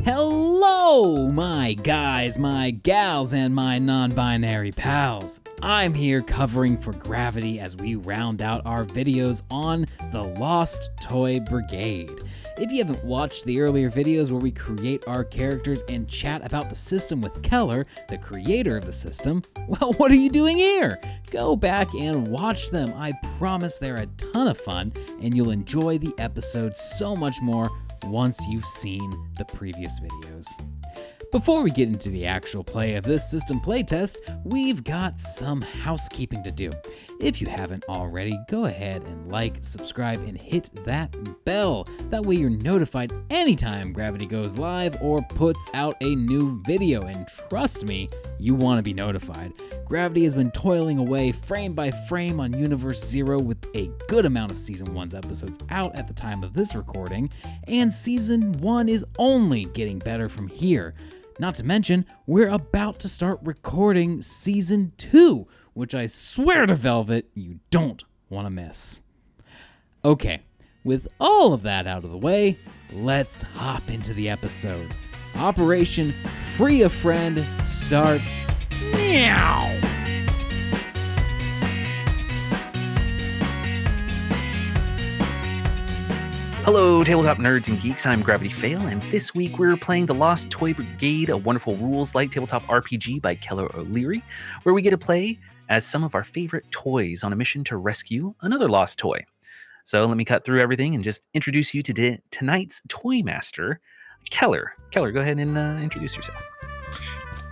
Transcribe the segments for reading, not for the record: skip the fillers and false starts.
Hello, my guys, my gals, and my non-binary pals. I'm here covering for Gravity as we round out our videos on the Lost Toy Brigade. If you haven't watched the earlier videos where we create our characters and chat about the system with Keller, the creator of the system, well, what are you doing here? Go back and watch them. I promise they're a ton of fun, and you'll enjoy the episode so much more once you've seen the previous videos. Before we get into the actual play of this system playtest, we've got some housekeeping to do. If you haven't already, go ahead and like, subscribe, and hit that bell. That way you're notified anytime Gravity goes live or puts out a new video. And trust me, you want to be notified. Gravity has been toiling away frame by frame on Universe Zero with a good amount of Season 1's episodes out at the time of this recording, and Season 1 is only getting better from here. Not to mention, we're about to start recording Season 2, which I swear to Velvet, you don't want to miss. Okay, with all of that out of the way, let's hop into the episode. Operation Free a Friend starts now. Hello, tabletop nerds and geeks. I'm Gravity Fail, and this week we're playing the Lost Toy Brigade, a wonderful rules-light tabletop RPG by Keller O'Leary, where we get to play as some of our favorite toys on a mission to rescue another lost toy. So let me cut through everything and just introduce you to tonight's toy master, Keller. Keller, go ahead and introduce yourself.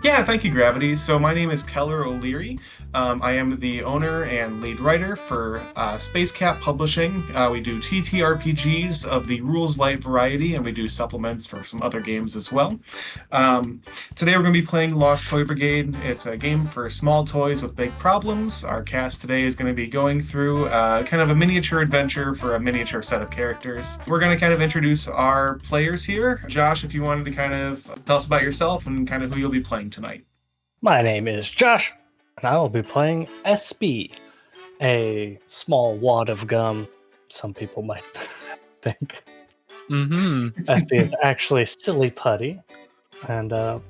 Yeah, thank you, Gravity. So my name is Keller O'Leary. I am the owner and lead writer for Space Cat Publishing. We do TTRPGs of the rules light variety, and we do supplements for some other games as well. Today we're going to be playing Lost Toy Brigade. It's a game for small toys with big problems. Our cast today is going to be going through kind of a miniature adventure for a miniature set of characters. We're going to kind of introduce our players here. Josh, if you wanted to kind of tell us about yourself and kind of who you'll be playing tonight. My name is Josh, and I will be playing SB, a small wad of gum, some people might think. SB is actually silly putty, and I'm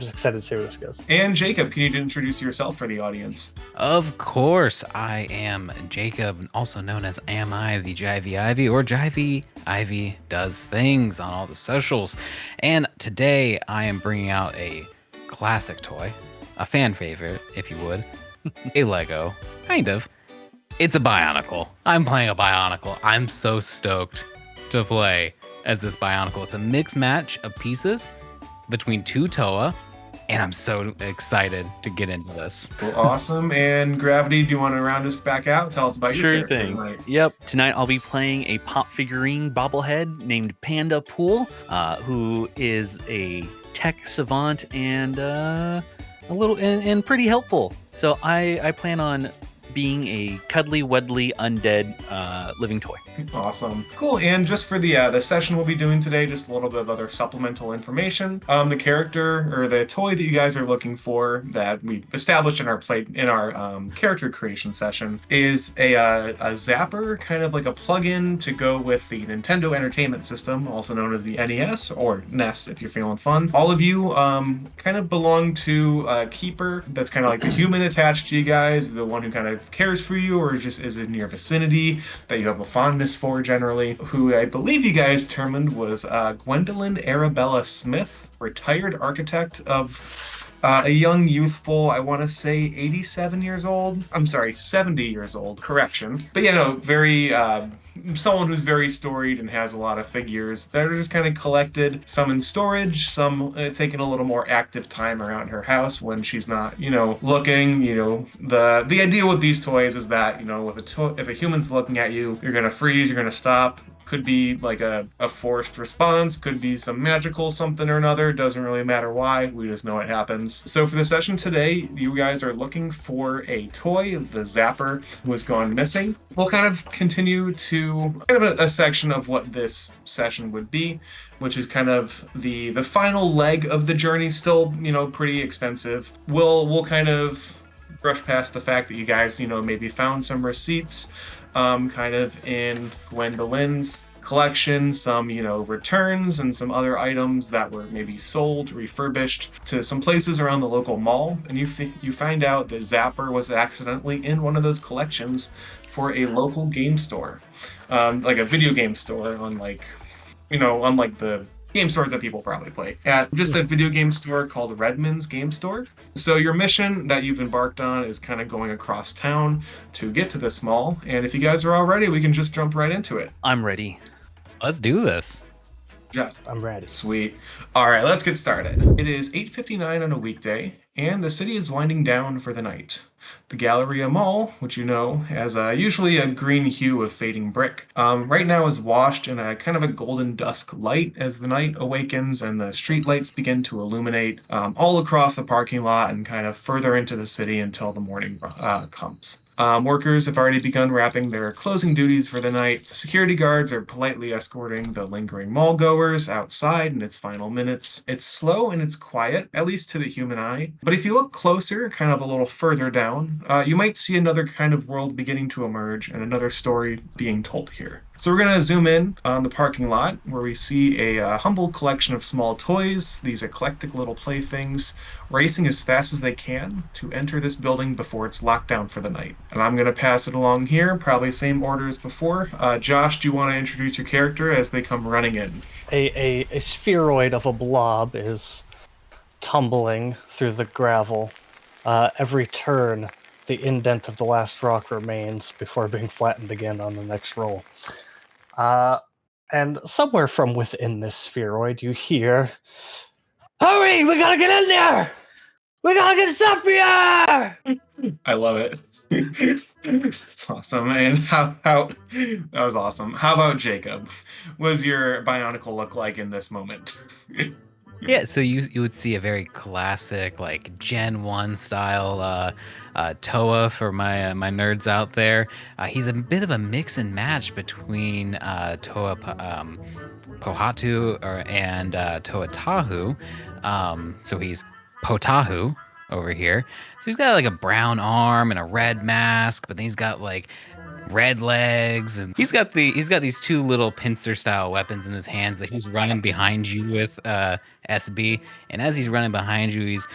just excited to see where this goes. And Jacob, can you introduce yourself for the audience? Of course, I am Jacob, also known as Am I the Jivey Ivy, or Jivey Ivy Does Things on all the socials. And today I am bringing out a classic toy, a fan favorite, if you would, a Lego, kind of. It's a Bionicle. I'm playing a Bionicle. I'm so stoked to play as this Bionicle. It's a mixed match of pieces between two Toa, and I'm so excited to get into this. Well, awesome. And Gravity, do you want to round us back out? Tell us about your character thing. tonight. Yep. Tonight I'll be playing a pop figurine bobblehead named Panda Pool, who is a tech savant and a little and pretty helpful. So I plan on being a cuddly, wuddly, undead living toy. Awesome. Cool. And just for the session we'll be doing today, just a little bit of other supplemental information. The character or the toy that you guys are looking for that we established in our character creation session is a zapper, kind of like a plug-in to go with the Nintendo Entertainment System, also known as the NES or NES if you're feeling fun. All of you kind of belong to a keeper that's kind of like the human attached to you guys, the one who kind of cares for you or just is in your vicinity that you have a fondness for generally, who I believe you guys determined was Gwendolyn Arabella Smith, retired architect of a young, youthful, I want to say 87 years old. I'm sorry, 70 years old. Correction. But very, someone who's very storied and has a lot of figures that are just kind of collected, some in storage, some taking a little more active time around her house when she's not, looking. The idea with these toys is that, if a human's looking at you, you're going to freeze, you're going to stop. Could be like a forced response, could be some magical something or another, doesn't really matter why, we just know it happens. So for the session today, you guys are looking for a toy, the Zapper, who has gone missing. We'll kind of continue to kind of a section of what this session would be, which is kind of the final leg of the journey, still, pretty extensive. We'll kind of brush past the fact that you guys, maybe found some receipts kind of in Gwendolyn's collection, some, returns, and some other items that were maybe sold, refurbished to some places around the local mall. And you find out that Zapper was accidentally in one of those collections for a local game store, like a video game store, unlike the game stores that people probably play at, just a video game store called Redmond's Game Store. So your mission that you've embarked on is kind of going across town to get to this mall. And if you guys are all ready, we can just jump right into it. I'm ready. Let's do this. Yeah, I'm ready. Sweet. All right, let's get started. It is 8:59 on a weekday, and the city is winding down for the night. The Galleria Mall, which you know has usually a green hue of fading brick, right now is washed in a kind of a golden dusk light as the night awakens and the street lights begin to illuminate all across the parking lot and kind of further into the city until the morning comes. Workers have already begun wrapping their closing duties for the night. Security guards are politely escorting the lingering mall goers outside in its final minutes. It's slow and it's quiet, at least to the human eye. But if you look closer, kind of a little further down, you might see another kind of world beginning to emerge and another story being told here. So we're going to zoom in on the parking lot where we see a humble collection of small toys, these eclectic little playthings, racing as fast as they can to enter this building before it's locked down for the night. And I'm going to pass it along here, probably same order as before. Josh, do you want to introduce your character as they come running in? A spheroid of a blob is tumbling through the gravel. Every turn, the indent of the last rock remains before being flattened again on the next roll. And somewhere from within this spheroid, you hear, "Hurry! We gotta get in there! We gotta get up here!" I love it. It's awesome. And how that was awesome. How about Jacob? What does your Bionicle look like in this moment? Yeah, so you would see a very classic, like Gen 1 style Toa for my nerds out there. He's a bit of a mix and match between Toa Pohatu and Toa Tahu. So he's Potahu over here. So he's got like a brown arm and a red mask, but then he's got like red legs, and he's got these two little pincer style weapons in his hands that he's running behind you with, SB. And as he's running behind you, he's,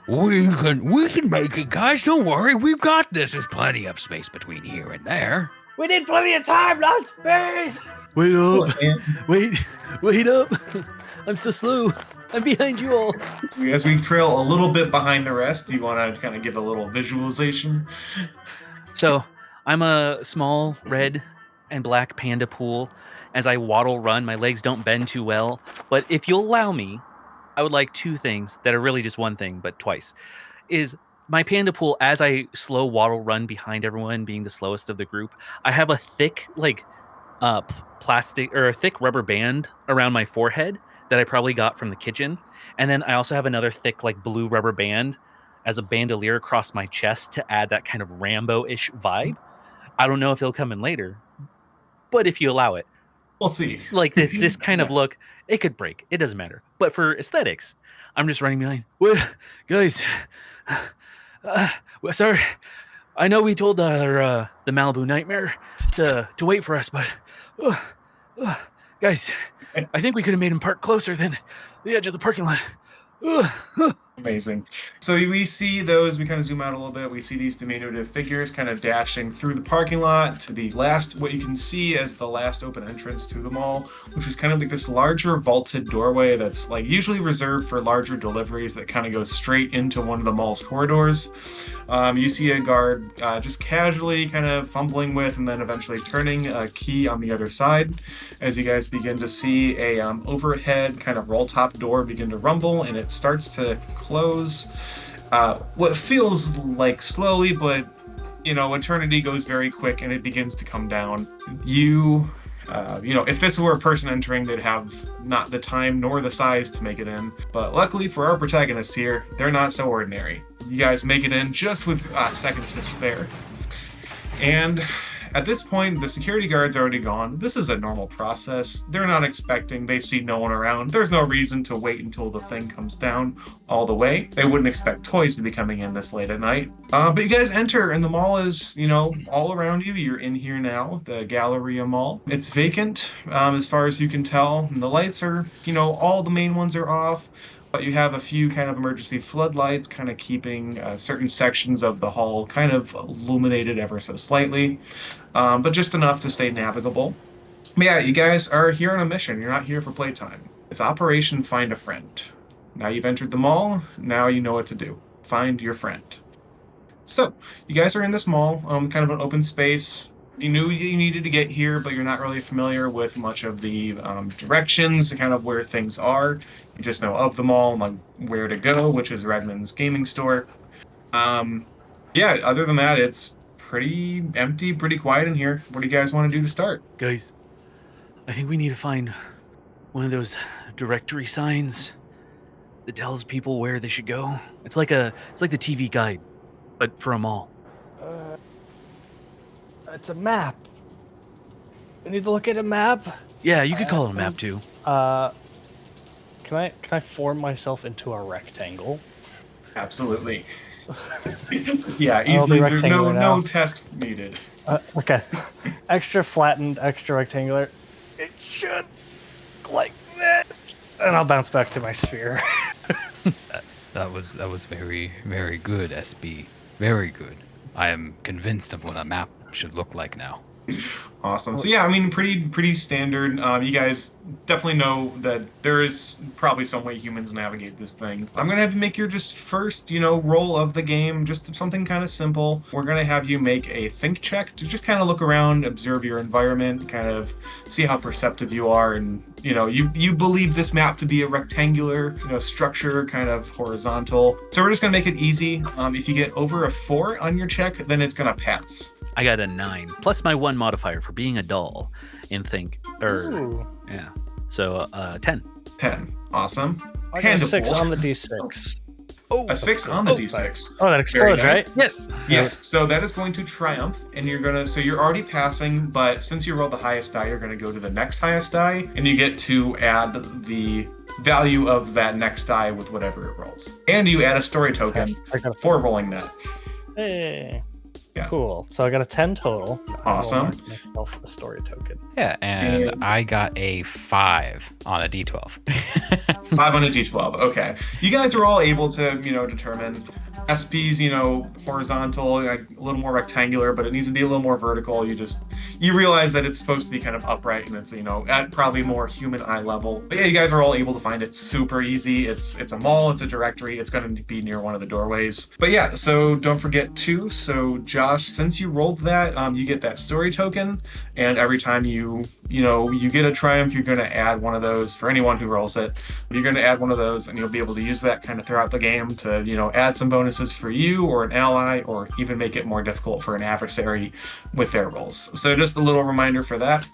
we can make it, guys, don't worry, we've got this. There's plenty of space between here and there. We need plenty of time, not space! Wait up. Wait up. I'm so slow. I'm behind you all. As we trail a little bit behind the rest, do you want to kind of give a little visualization? So I'm a small red and black panda pool. As I waddle run, my legs don't bend too well. But if you'll allow me, I would like two things that are really just one thing, but twice. Is my panda pool, as I slow waddle run behind everyone, being the slowest of the group, I have a thick, plastic or a thick rubber band around my forehead that I probably got from the kitchen. And then I also have another thick, blue rubber band as a bandolier across my chest to add that kind of Rambo-ish vibe. I don't know if it'll come in later, but if you allow it, we'll see. Like this kind of look, it could break. It doesn't matter. But for aesthetics, I'm just running behind. Wait, guys. Sorry. I know we told the Malibu Nightmare to wait for us, but guys, I think we could have made him park closer than the edge of the parking lot. Amazing. So we see those, we kind of zoom out a little bit, we see these diminutive figures kind of dashing through the parking lot to the last, what you can see as the last open entrance to the mall, which is kind of like this larger vaulted doorway that's usually reserved for larger deliveries that kind of goes straight into one of the mall's corridors. You see a guard just casually kind of fumbling with and then eventually turning a key on the other side as you guys begin to see a overhead kind of roll top door begin to rumble, and it starts to close. What feels like slowly, but eternity goes very quick and it begins to come down. If this were a person entering, they'd have not the time nor the size to make it in. But luckily for our protagonists here, they're not so ordinary. You guys make it in just with seconds to spare. And At this point, the security guard's already gone. This is a normal process. They're not expecting, they see no one around. There's no reason to wait until the thing comes down all the way. They wouldn't expect toys to be coming in this late at night. But you guys enter, and the mall is, all around you. You're in here now, the Galleria Mall. It's vacant, as far as you can tell. And the lights are, all the main ones are off. But you have a few kind of emergency floodlights kind of keeping certain sections of the hall kind of illuminated ever so slightly, but just enough to stay navigable. But yeah, you guys are here on a mission. You're not here for playtime. It's Operation Find a Friend. Now you've entered the mall. Now you know what to do. Find your friend. So you guys are in this mall, kind of an open space. You knew you needed to get here, but you're not really familiar with much of the directions, kind of where things are. You just know of the mall and like where to go, which is Redmond's gaming store. Yeah, other than that, it's pretty empty, pretty quiet in here. What do you guys want to do to start? Guys, I think we need to find one of those directory signs that tells people where they should go. It's like the TV guide, but for a mall. It's a map. We need to look at a map. Yeah, you could call it a map too. Can I form myself into a rectangle? Absolutely. Yeah, easily. There's no test needed. Okay. Extra flattened, extra rectangular. It should like this, and I'll bounce back to my sphere. That was very, very good, SB. Very good. I am convinced of what a map should look like now. Awesome. So yeah, I mean, pretty standard. You guys definitely know that there is probably some way humans navigate this thing. I'm gonna have you make your just first, roll of the game, just something kind of simple. We're gonna have you make a think check to just kind of look around, observe your environment, kind of see how perceptive you are, and you believe this map to be a rectangular, structure, kind of horizontal. So we're just gonna make it easy. If you get over a 4 on your check, then it's gonna pass. I got a 9 plus my 1 modifier for being a doll in think. Yeah. So 10. 10. Awesome. I got a 6 on the D6. Oh, a 6 on the D6. Oh, that explodes, nice. right? Yes. Yes. So that is going to triumph, and so you're already passing, but since you rolled the highest die, you're going to go to the next highest die, and you get to add the value of that next die with whatever it rolls. And you add a story token for rolling that. Hey. Yeah. Cool. So I got a 10 total. Awesome. I'll mark myself a story token. Yeah, and I got a 5 on a D12. 5 on a D12. Okay. You guys are all able to, determine SP's, horizontal, like a little more rectangular, but it needs to be a little more vertical. You realize that it's supposed to be kind of upright, and it's, at probably more human eye level. But yeah, you guys are all able to find it super easy. It's a mall, it's a directory, it's going to be near one of the doorways. But yeah, so don't forget too. So Josh, since you rolled that, you get that story token, and every time you get a triumph, you're going to add one of those for anyone who rolls it. You're going to add one of those, and you'll be able to use that kind of throughout the game to, add some bonuses for you or an ally, or even make it more difficult for an adversary with their rolls. So just a little reminder for that.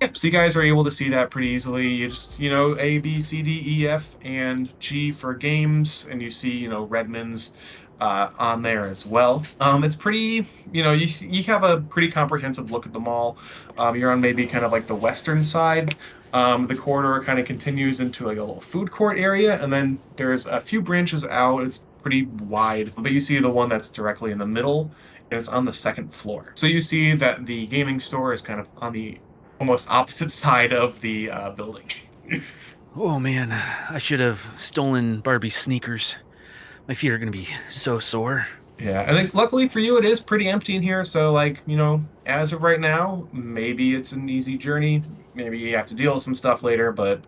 Yep, so you guys are able to see that pretty easily. You just, A, B, C, D, E, F, and G for games, and you see, Redmond's on there as well. It's pretty, you have a pretty comprehensive look at the mall. You're on maybe kind of like the western side. The corridor kind of continues into like a little food court area, and then there's a few branches out. It's pretty wide, but you see the one that's directly in the middle, and it's on the 2nd floor. So you see that the gaming store is kind of on the almost opposite side of the building. Oh man, I should have stolen Barbie's sneakers. My feet are gonna be so sore. Yeah, I think luckily for you, it is pretty empty in here. So as of right now, maybe it's an easy journey. Maybe you have to deal with some stuff later, but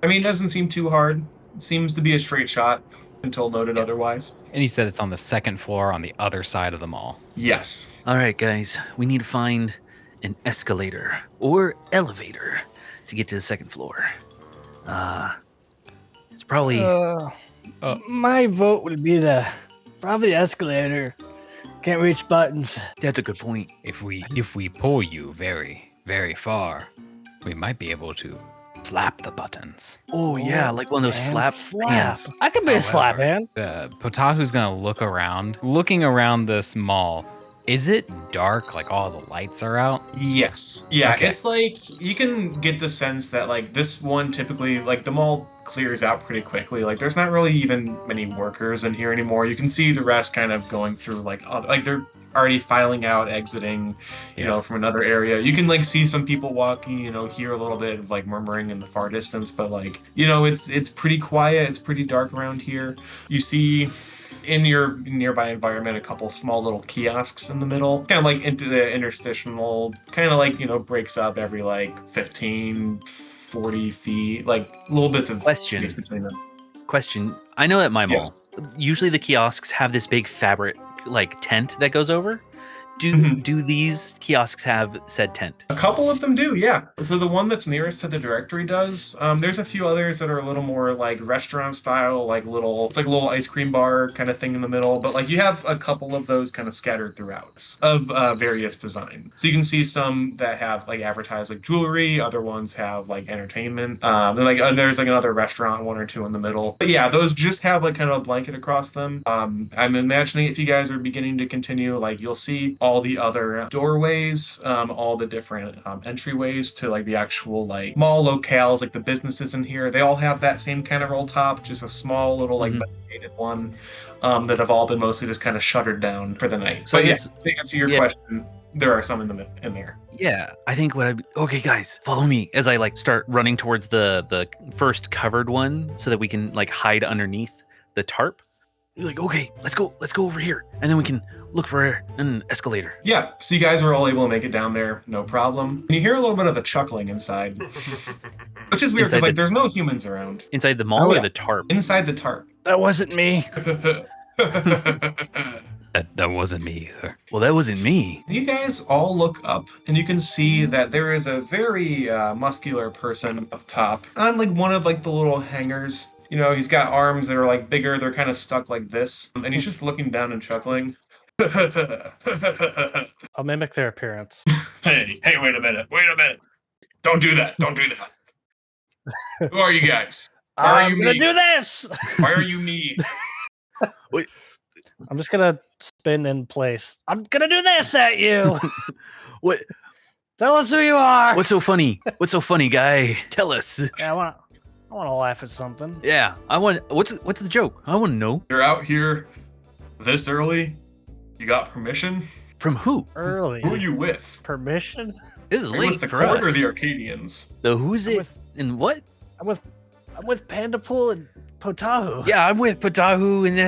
I mean, it doesn't seem too hard. It seems to be a straight shot until noted otherwise. And you said it's on the 2nd floor on the other side of the mall. Yes. All right, guys, we need to find an escalator or elevator to get to the 2nd floor. It's probably. My vote would be probably the escalator. Can't reach buttons. That's a good point. If we pull you very, very far, we might be able to slap the buttons. Oh yeah, like one of those slap hands. I could be a slap hand. Potahu's gonna looking around this mall, Is it dark? Like all the lights are out? Yes. Yeah, Okay. it's like you can get the sense that like this one typically like the mall clears out pretty quickly. Like there's not really even many workers in here anymore. You can see the rest kind of going through like they're already filing out, exiting, from another area. You can like see some people walking, hear a little bit of like murmuring in the far distance, but like, it's pretty quiet, it's pretty dark around here. You see in your nearby environment a couple small little kiosks in the middle, kind of like into the interstitial, kind of like breaks up every like 15-40 feet, like little bits of space between them. Question. I know at my mall, Yes. usually the kiosks have this big fabric like tent that goes over. Mhm. Do these kiosks have said tent? A couple of them do, yeah. So the one that's nearest to the directory does. There's a few others that are a little more like restaurant style, it's like a little ice cream bar kind of thing in the middle. But like you have a couple of those kind of scattered throughout of various design. So you can see some that have like advertised like jewelry, other ones have like entertainment. There's like another restaurant, one or two in the middle. But yeah, those just have like kind of a blanket across them. I'm imagining if you guys are beginning to continue, like you'll see all the other doorways, all the different entryways to like the actual like mall locales, like the businesses in here. They all have that same kind of roll top, just a small little like ventilated one that have all been mostly just kind of shuttered down for the night. So But I yeah, guess- to answer your question, there are some in there. Yeah, I think okay, guys, follow me as I like start running towards the first covered one so that we can like hide underneath the tarp. You're like, okay, let's go over here, and then we can look for an escalator. Yeah, so you guys are all able to make it down there, no problem. And you hear a little bit of a chuckling inside, which is weird because like there's no humans around. Inside the mall Oh, or yeah. the tarp? Inside the tarp. That wasn't me. That wasn't me either. Well, that wasn't me. You guys all look up, and you can see that there is a very muscular person up top on like one of like the little hangers. He's got arms that are like bigger. They're kind of stuck like this, and he's just looking down and chuckling. I'll mimic their appearance. Hey, wait a minute. Don't do that. Who are you guys? Why are you I'm gonna me? do this. Why are you me? I'm just gonna spin in place. I'm gonna do this at you. What? Tell us who you are. What's so funny? What's so funny, guy? Tell us. Yeah, I want to laugh at something. Yeah, I want. What's the joke? I want to know. You're out here this early? You got permission? From who? Early. Who are you with? Permission? This is Are you late with the for court us. or the Arcadians? The who's I'm it with- and what? I'm with Pandapool and Potahu. Yeah, I'm with Potahu and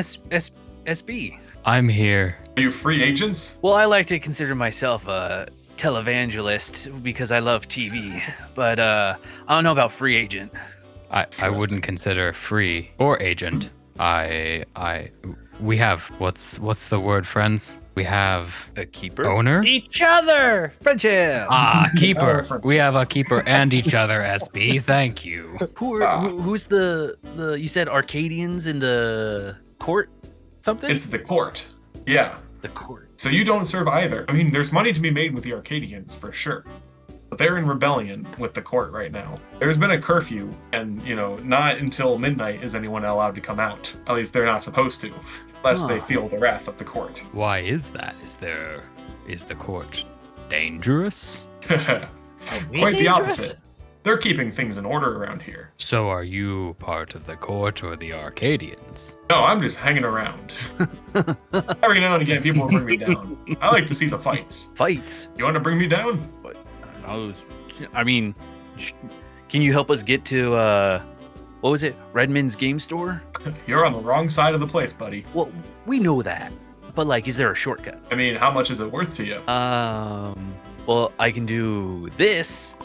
SB. I'm here. Are you free agents? Well, I like to consider myself a televangelist because I love TV, but I don't know about free agent. I wouldn't consider free or agent. We have what's the word, friends? We have A keeper? owner. Each other. Friendship. Keeper. friends. We have a keeper and each other. SB. Thank you. Who's the you said Arcadians in the court? Something? It's the court. Yeah. the court. So you don't serve either. I mean, there's money to be made with the Arcadians, for sure. But they're in rebellion with the court right now. There's been a curfew, and, not until midnight is anyone allowed to come out. At least they're not supposed to, lest they feel the wrath of the court. Why is that? Is the court dangerous? Quite the opposite. They're keeping things in order around here. So are you part of the court or the Arcadians? No, I'm just hanging around. Every now and again, people will bring me down. I like to see the fights. Fights. You want to bring me down? I mean, can you help us get to what was it? Redmond's game store? You're on the wrong side of the place, buddy. Well, we know that, but like, is there a shortcut? I mean, how much is it worth to you? Well, I can do this.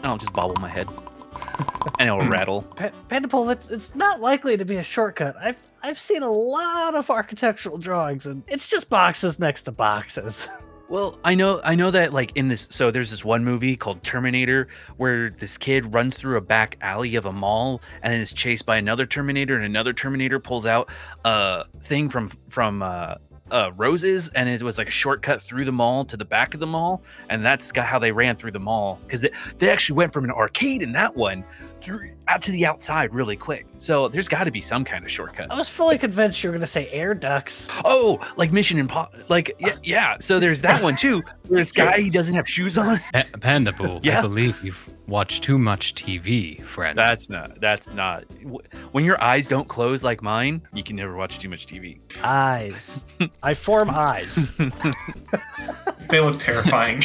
I'll just bobble my head, and it'll rattle. Pandapole, it's not likely to be a shortcut. I've seen a lot of architectural drawings, and it's just boxes next to boxes. Well, I know that like in this, so there's this one movie called Terminator where this kid runs through a back alley of a mall and then is chased by another Terminator, and another Terminator pulls out a thing from roses, and it was like a shortcut through the mall to the back of the mall, and that's how they ran through the mall, because they actually went from an arcade in that one through out to the outside really quick. So there's got to be some kind of shortcut. I was fully convinced you were going to say air ducts. Oh, like Mission Impossible. Like, yeah. So there's that one too. There's guy, he doesn't have shoes on. Pandapool, Yeah. I believe you've watched too much TV, friend. That's not. When your eyes don't close like mine, you can never watch too much TV. Eyes. I form eyes. They look terrifying.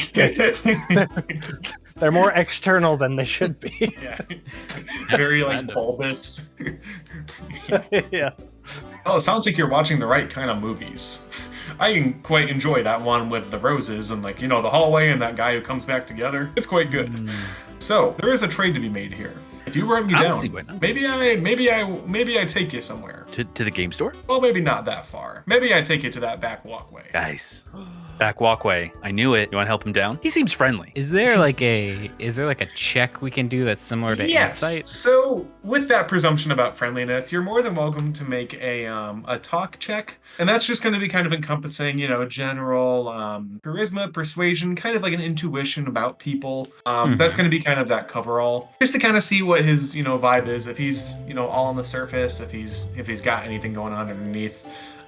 They're more external than they should be. Yeah. Very like bulbous. Yeah. Oh, it sounds like you're watching the right kind of movies. I can quite enjoy that one with the roses and like, the hallway and that guy who comes back together. It's quite good. So there is a trade to be made here. If you run me I'll down, see why not. maybe I take you somewhere. To the game store? Well, maybe not that far. Maybe I take you to that back walkway. Guys, back walkway. I knew it. You want to help him down? He seems friendly. Is there like a check we can do that's similar to Yes. insight? So with that presumption about friendliness, you're more than welcome to make a talk check, and that's just going to be kind of encompassing, general charisma, persuasion, kind of like an intuition about people. That's going to be kind of that coverall, just to kind of see what his vibe is. If he's all on the surface, if he's got anything going on underneath.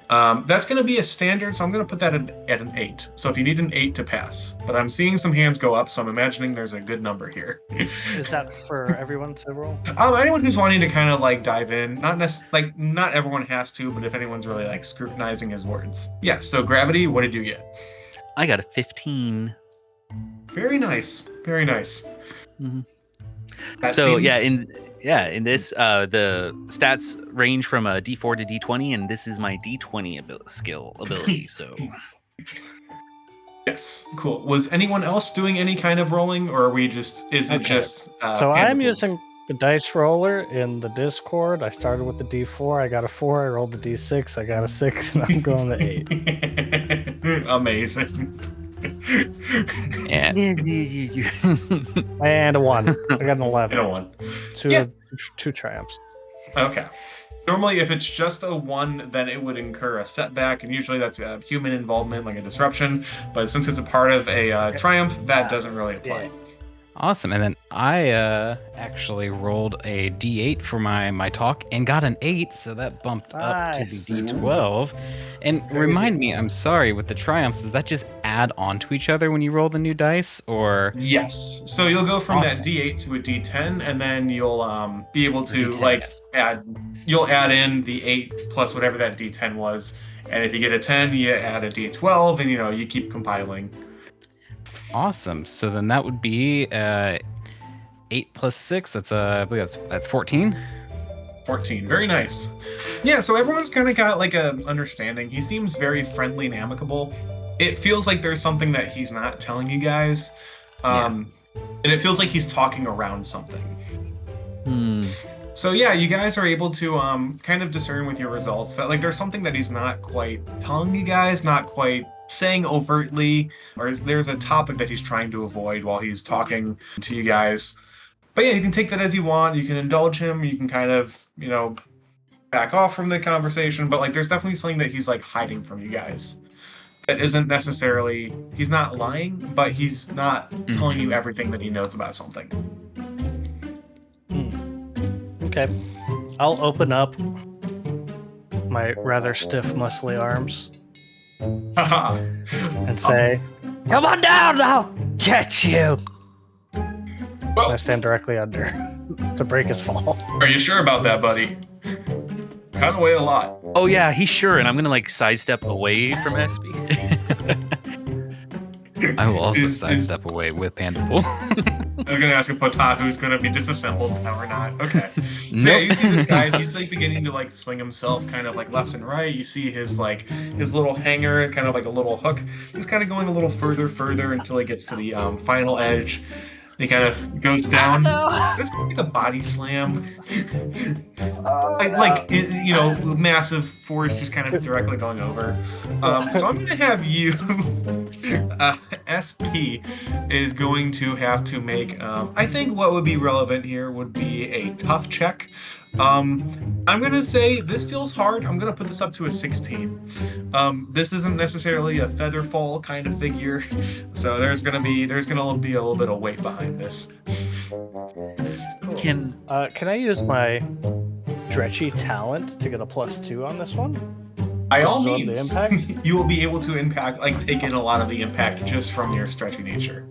That's going to be a standard, so I'm going to put that at an 8. So if you need an 8 to pass. But I'm seeing some hands go up, so I'm imagining there's a good number here. Is that for everyone to roll? Anyone who's wanting to kind of like dive in, not everyone has to, but if anyone's really like scrutinizing his words. Yeah, so Gravity, what did you get? I got a 15. Very nice. Very nice. Mhm. That So seems- in this the stats range from a D4 to D20, and this is my D20 ability. So Yes, cool. Was anyone else doing any kind of rolling, or are we just? Is it Okay. just? So I'm Pandapool's? using the dice roller in the Discord. I started with the D4. I got a 4. I rolled the D6. I got a 6, and I'm going to 8. Amazing. Yeah. And a 1. I got an 11. And a 1. Two, Yeah. two triumphs. Okay. Normally, if it's just a 1, then it would incur a setback, and usually that's a human involvement, like a disruption. But since it's a part of a triumph, that doesn't really apply. Yeah. Awesome. And then I actually rolled a D8 for my talk and got an 8, so that bumped up to Nice. the D12. And remind me, I'm sorry, with the triumphs, does that just add on to each other when you roll the new dice, or? Yes. So you'll go from Awesome. that D8 to a D10, and then you'll be able to D10, like yes. you'll add in the 8 plus whatever that D10 was, and if you get a 10, you add a D12, and you keep compiling. Awesome. So then that would be 8 plus 6. That's I believe that's 14. 14. Very nice. Yeah, so everyone's kind of got like a understanding. He seems very friendly and amicable. It feels like there's something that he's not telling you guys. And it feels like he's talking around something. So yeah, you guys are able to kind of discern with your results that like there's something that he's not quite telling you guys, not quite saying overtly, or there's a topic that he's trying to avoid while he's talking to you guys. But yeah, you can take that as you want. You can indulge him. You can kind of, back off from the conversation. But like, there's definitely something that he's like hiding from you guys. That isn't necessarily, he's not lying, but he's not telling you everything that he knows about something. Okay. I'll open up my rather stiff, muscly arms Haha. and say, "Come on down, I'll get you." And I Well, stand directly under to break his fall. are you sure about that, buddy? Kind of weigh a lot. oh yeah, he's sure, and I'm gonna like sidestep away from SB. I will also Is- sidestep away with Pandapool. I was gonna ask if Potahu's gonna be disassembled now or not. Okay. So yeah, Nope. you see this guy, he's like beginning to like swing himself kind of like left and right. You see his little hanger, kind of like a little hook. He's kind of going a little further until he gets to the final edge. He kind of goes down. It's more like a body slam. Massive force just kind of directly going over. So I'm gonna have you SP is going to have to make, I think what would be relevant here would be a tough check. I'm going to say this feels hard. I'm going to put this up to a 16. This isn't necessarily a feather fall kind of figure, so there's going to be a little bit of weight behind this. Can I use my stretchy talent to get a +2 on this one? By all Absorb the means, impact? you will be able to take in a lot of the impact just from your stretchy nature.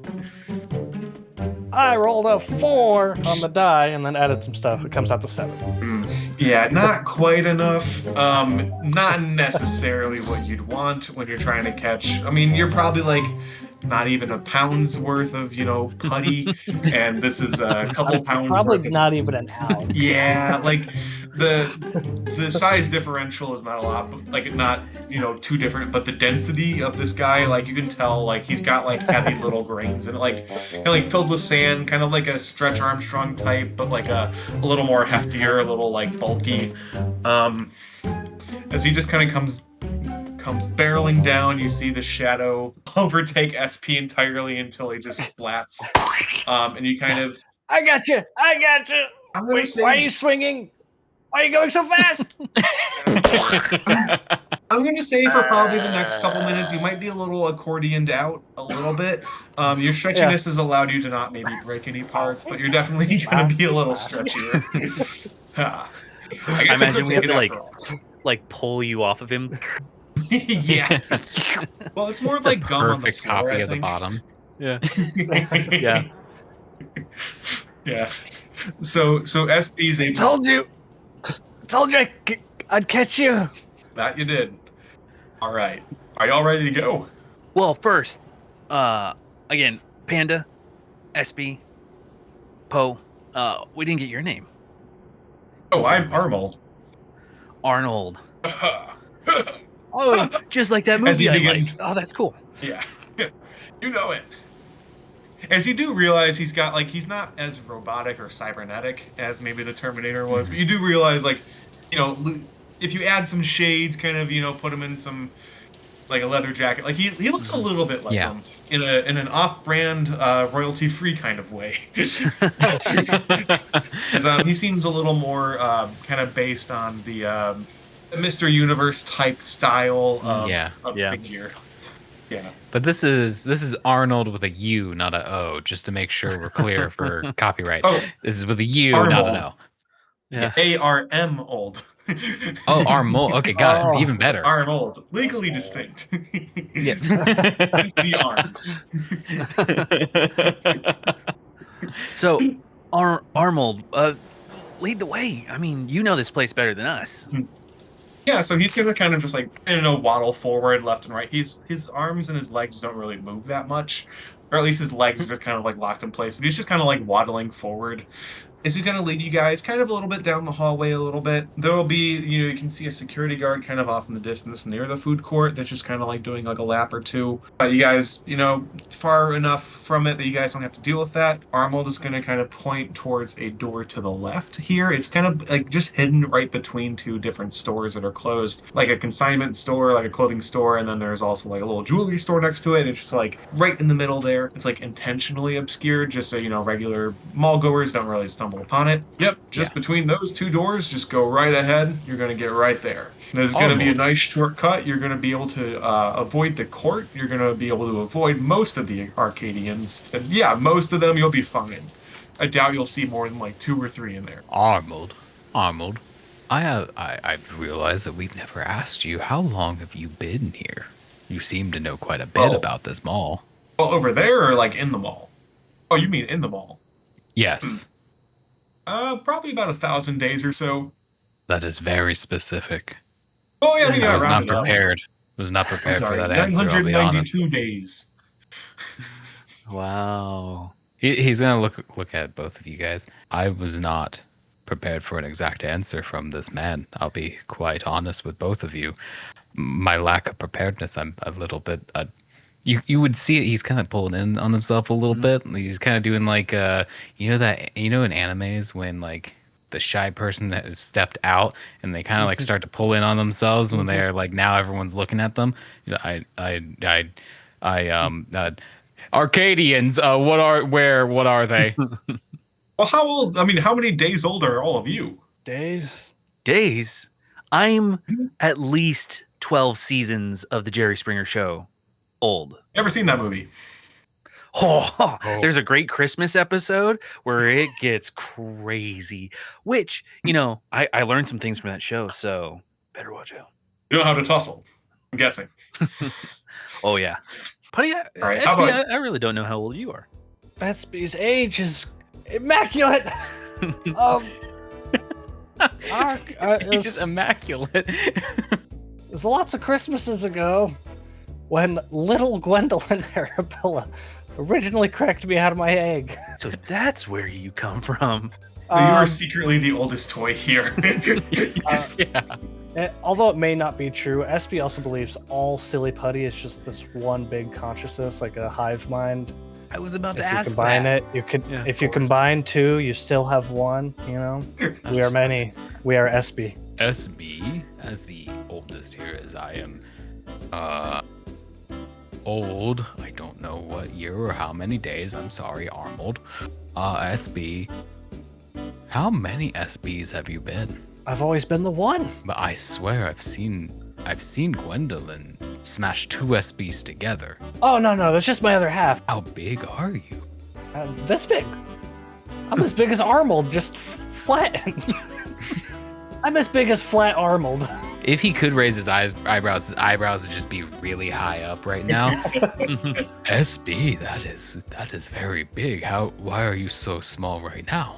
I rolled a 4 on the die and then added some stuff. It comes out to 7. Yeah, not quite enough. Not necessarily what you'd want when you're trying to catch. I mean, you're probably like not even a pound's worth of, putty, and this is a couple pounds Probably worth of... not even an ounce. Yeah, like the size differential is not a lot, but like not too different. But the density of this guy, like you can tell, like he's got like heavy little grains and like kind of like filled with sand, kind of like a Stretch Armstrong type, but like a little more heftier, a little like bulky. As he just kind of comes barreling down, you see the shadow overtake SP entirely until he just splats. And you kind of... I got you! I'm gonna Wait, say... why are you swinging? Why are you going so fast? I'm going to say for probably the next couple minutes, you might be a little accordioned out a little bit. Your stretchiness has allowed you to not maybe break any parts, but you're definitely going to be a little stretchier. I guess I imagine we have to like pull you off of him. Yeah. Well, it's more like gum on the Perfect floor, copy I of the think. bottom. Yeah. Yeah. Yeah. So SP's able... Told you I'd catch you. That you did. All right. Are y'all ready to go? Well, first, again, Panda, SB, Poe, we didn't get your name. Oh, I'm Arnold. Arnold. Oh, just like that movie As he I begins- like. Oh, that's cool. Yeah. You know it. As you do realize he's not as robotic or cybernetic as maybe the Terminator was, but you do realize if you add some shades, kind of, put him in some like a leather jacket, like he looks a little bit like him in an off-brand royalty-free kind of way. As, he seems a little more kind of based on the Mr. Universe type style of figure. Yeah. But this is Arnold with a U, not a O, just to make sure we're clear for copyright. Oh, this is with a U, Arnold. not an O. Yeah. ARM old. Oh, Arnold. Okay, got it. Even better. Arnold, legally distinct. Yes. It's the arms. So, Arnold, lead the way. I mean, you know this place better than us. Yeah, so he's gonna kind of just waddle forward, left and right. His arms and his legs don't really move that much, or at least his legs are just kind of like locked in place. But he's just kind of like waddling forward. Is he gonna lead you guys kind of a little bit down the hallway a little bit? There will be, you can see a security guard kind of off in the distance near the food court that's just kind of like doing like a lap or two. But you guys, far enough from it that you guys don't have to deal with that. Arnold is gonna kind of point towards a door to the left here. It's kind of like just hidden right between two different stores that are closed, like a consignment store, like a clothing store, and then there's also like a little jewelry store next to it. It's just like right in the middle there. It's like intentionally obscured just so regular mall goers don't really stumble upon it. Yep, just between those two doors, just go right ahead. You're going to get right there. There's going to be a nice shortcut. You're going to be able to avoid the court. You're going to be able to avoid most of the Arcadians. And yeah, most of them you'll be fine. I doubt you'll see more than like 2 or 3 in there. Arnold. I've realized that we've never asked you, how long have you been here? You seem to know quite a bit about this mall. Well, over there or like in the mall? Oh, you mean in the mall? Yes. Probably about 1,000 days or so. That is very specific. Oh yeah, I was not prepared. Was not prepared for that answer, I'll be honest. 992 days. Wow. He's gonna look at both of you guys. I was not prepared for an exact answer from this man. I'll be quite honest with both of you. My lack of preparedness, I'm a little bit... You would see it. He's kind of pulling in on himself a little bit. He's kind of doing like in animes when like the shy person has stepped out and they kind of like start to pull in on themselves when they're like now everyone's looking at them. Arcadians, what are they? Well, how old? I mean, how many days old are all of you? Days. Days? I'm at least 12 seasons of the Jerry Springer Show old. Never seen that movie. Oh, there's a great Christmas episode where it gets crazy, which, I learned some things from that show, so better watch out. You know how to tussle, I'm guessing. Oh, yeah. Putty, All right, SB, how about- I really don't know how old you are. SB's age is immaculate. He's just immaculate. It was lots of Christmases ago when little Gwendolyn Arabella originally cracked me out of my egg. So that's where you come from. So you are secretly the oldest toy here. Although it may not be true, SB also believes all silly putty is just this one big consciousness, like a hive mind. I was about to If you ask combine that. it, you could. Yeah, if of you course. combine two, you still have one. We are many. We are SB. SB, as the oldest here as I am, old. I don't know what year or how many days. I'm sorry, Arnold. SB. How many SBs have you been? I've always been the one. But I swear I've seen Gwendolyn smash two SBs together. Oh no, that's just my other half. How big are you? This big. I'm as big as Arnold, just flattened. I'm as big as flat Arnold. If he could raise his eyebrows would just be really high up right now. SB, that is very big. Why are you so small right now?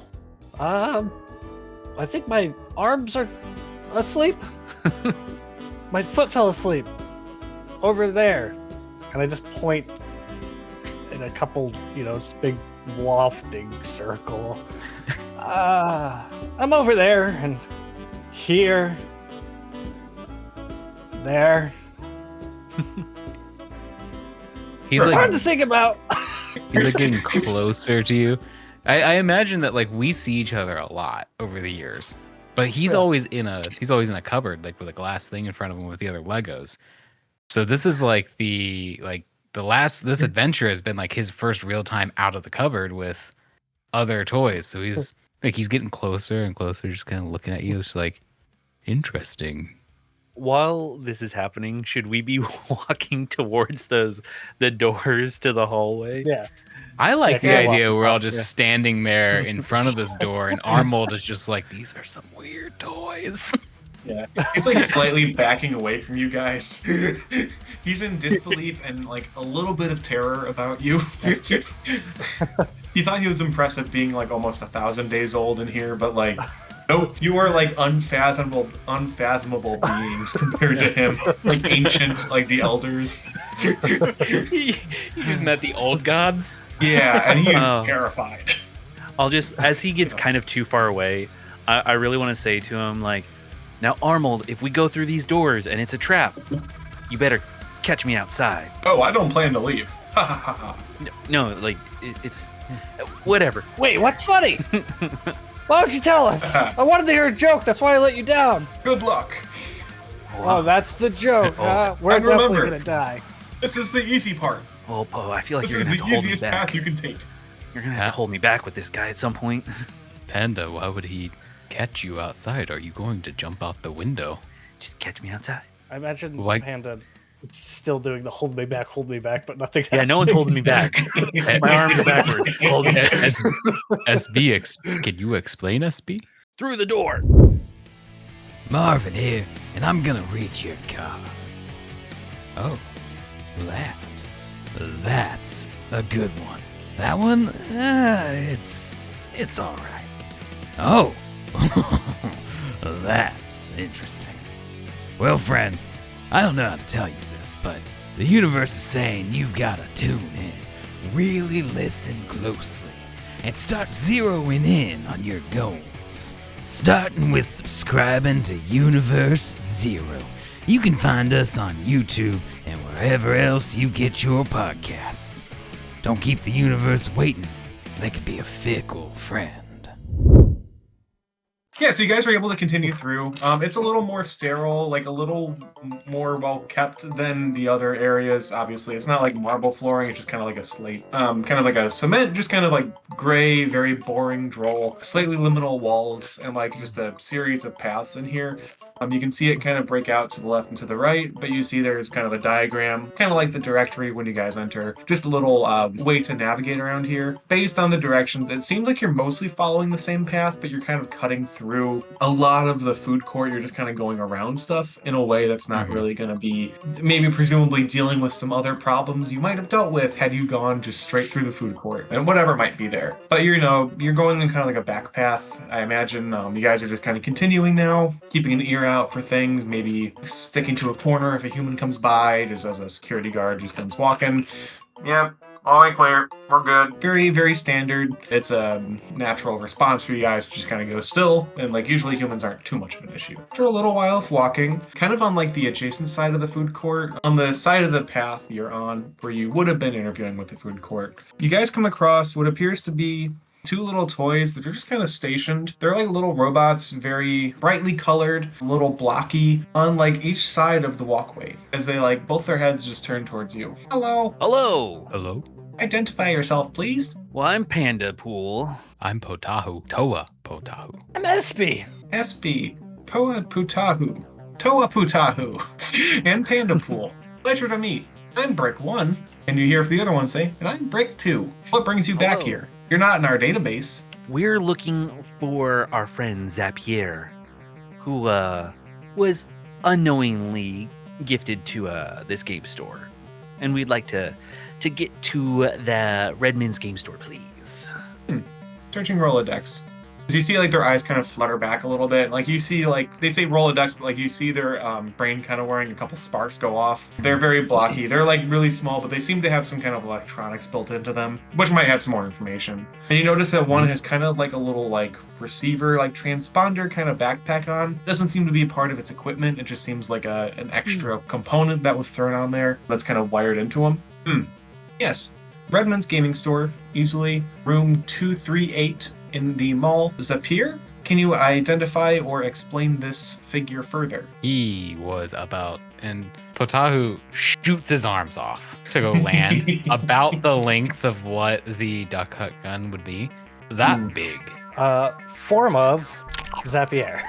I think my arms are asleep. My foot fell asleep over there, and I just point in a couple, this big wafting circle. I'm over there and here, there. It's hard to think about. He's like getting closer to you. I imagine that like we see each other a lot over the years, but he's always in a cupboard like with a glass thing in front of him with the other Legos. So this is like this adventure has been like his first real time out of the cupboard with other toys. So he's getting closer and closer, just kind of looking at you. It's like interesting. While this is happening, should we be walking towards the doors to the hallway? Yeah. I like the Yeah, idea we're all yeah. just standing there in front of this door, and Arnold is just like, these are some weird toys. Yeah. He's like slightly backing away from you guys. He's in disbelief and like a little bit of terror about you. He thought he was impressive being like almost 1,000 days old in here, but like, nope, you are like unfathomable beings compared to him. Like ancient, like the elders. You just met the old gods. Yeah, and he is Oh. terrified. I'll just, as he gets kind of too far away, I really want to say to him, like, now, Arnold, if we go through these doors and it's a trap, you better catch me outside. Oh, I don't plan to leave. Ha ha ha ha. No, like, it's whatever. Wait, what's funny? Why don't you tell us? I wanted to hear a joke. That's why I let you down. Good luck. Oh, that's the joke, huh? We're And definitely remember- gonna die. This is the easy part. Oh, Poe, I feel like This you're is going the to have to hold me easiest back. path you can take. You're going to have to hold me back with this guy at some point. Panda, why would he catch you outside? Are you going to jump out the window? Just catch me outside. I imagine Why- Panda still doing the hold me back, but nothing's Yeah, no one's holding me back. My arms are backwards. Hold me SB, can you explain SB? through the door. Marvin here, and I'm gonna read your cards. Oh, that's a good one. That one, it's all right. Oh, that's interesting. Well, friend, I don't know how to tell you this, but the universe is saying you've got to tune in, really listen closely, and start zeroing in on your goals. Starting with subscribing to Universe Zero. You can find us on YouTube and wherever else you get your podcasts. Don't keep the universe waiting. They could be a fickle friend. Yeah, so you guys are able to continue through. It's a little more sterile, like a little more well kept than the other areas. Obviously, it's not like marble flooring; it's just kind of like a slate, kind of like a cement, just kind of like gray, very boring, droll, slightly liminal walls, and like just a series of paths in here. You can see it kind of break out to the left and to the right, but you see there's kind of a diagram, kind of like the directory when you guys enter. Just a little way to navigate around here. Based on the directions, it seems like you're mostly following the same path, but you're kind of cutting through a lot of the food court. You're just kind of going around stuff in a way that's not really going to be, maybe presumably dealing with some other problems you might have dealt with had you gone just straight through the food court and whatever might be there. But you're going in kind of like a back path. I imagine you guys are just kind of continuing now, keeping an ear out for things, maybe sticking to a corner if a human comes by, just as a security guard just comes walking. Yep, all right, clear. We're good. Very, very standard. It's a natural response for you guys to just kind of go still, and like usually humans aren't too much of an issue. After a little while of walking, kind of on like the adjacent side of the food court, on the side of the path you're on where you would have been interviewing with the food court, you guys come across what appears to be two little toys that are just kind of stationed. They're like little robots, very brightly colored, a little blocky, on like each side of the walkway, as they like both their heads just turn towards you. Hello. Hello. Hello? Identify yourself, please. Well, I'm Panda Pool. I'm Potahu. Toa Potahu. I'm SB. SB, Toa Putahu, and Panda Pool. Pleasure to meet. I'm Brick 1. And you hear the other one say, and I'm Brick 2. What brings you back here? You're not in our database. We're looking for our friend Zapier, who was unknowingly gifted to this game store. And we'd like to get to the Redmond's game store, please. Searching Rolodex. So you see like their eyes kind of flutter back a little bit. Like you see like, they say Rolodex, but like you see their brain kind of wearing a couple sparks go off. They're very blocky. They're like really small, but they seem to have some kind of electronics built into them, which might have some more information. And you notice that one has kind of like a little like receiver, like transponder kind of backpack on. Doesn't seem to be part of its equipment. It just seems like an extra component that was thrown on there that's kind of wired into them. Yes. Redmond's gaming store, easily room 238 in the mall. Zapier, can you identify or explain this figure further? He was about, and Potahu shoots his arms off to go land about the length of what the duck hunt gun would be. That big. Form of Zapier.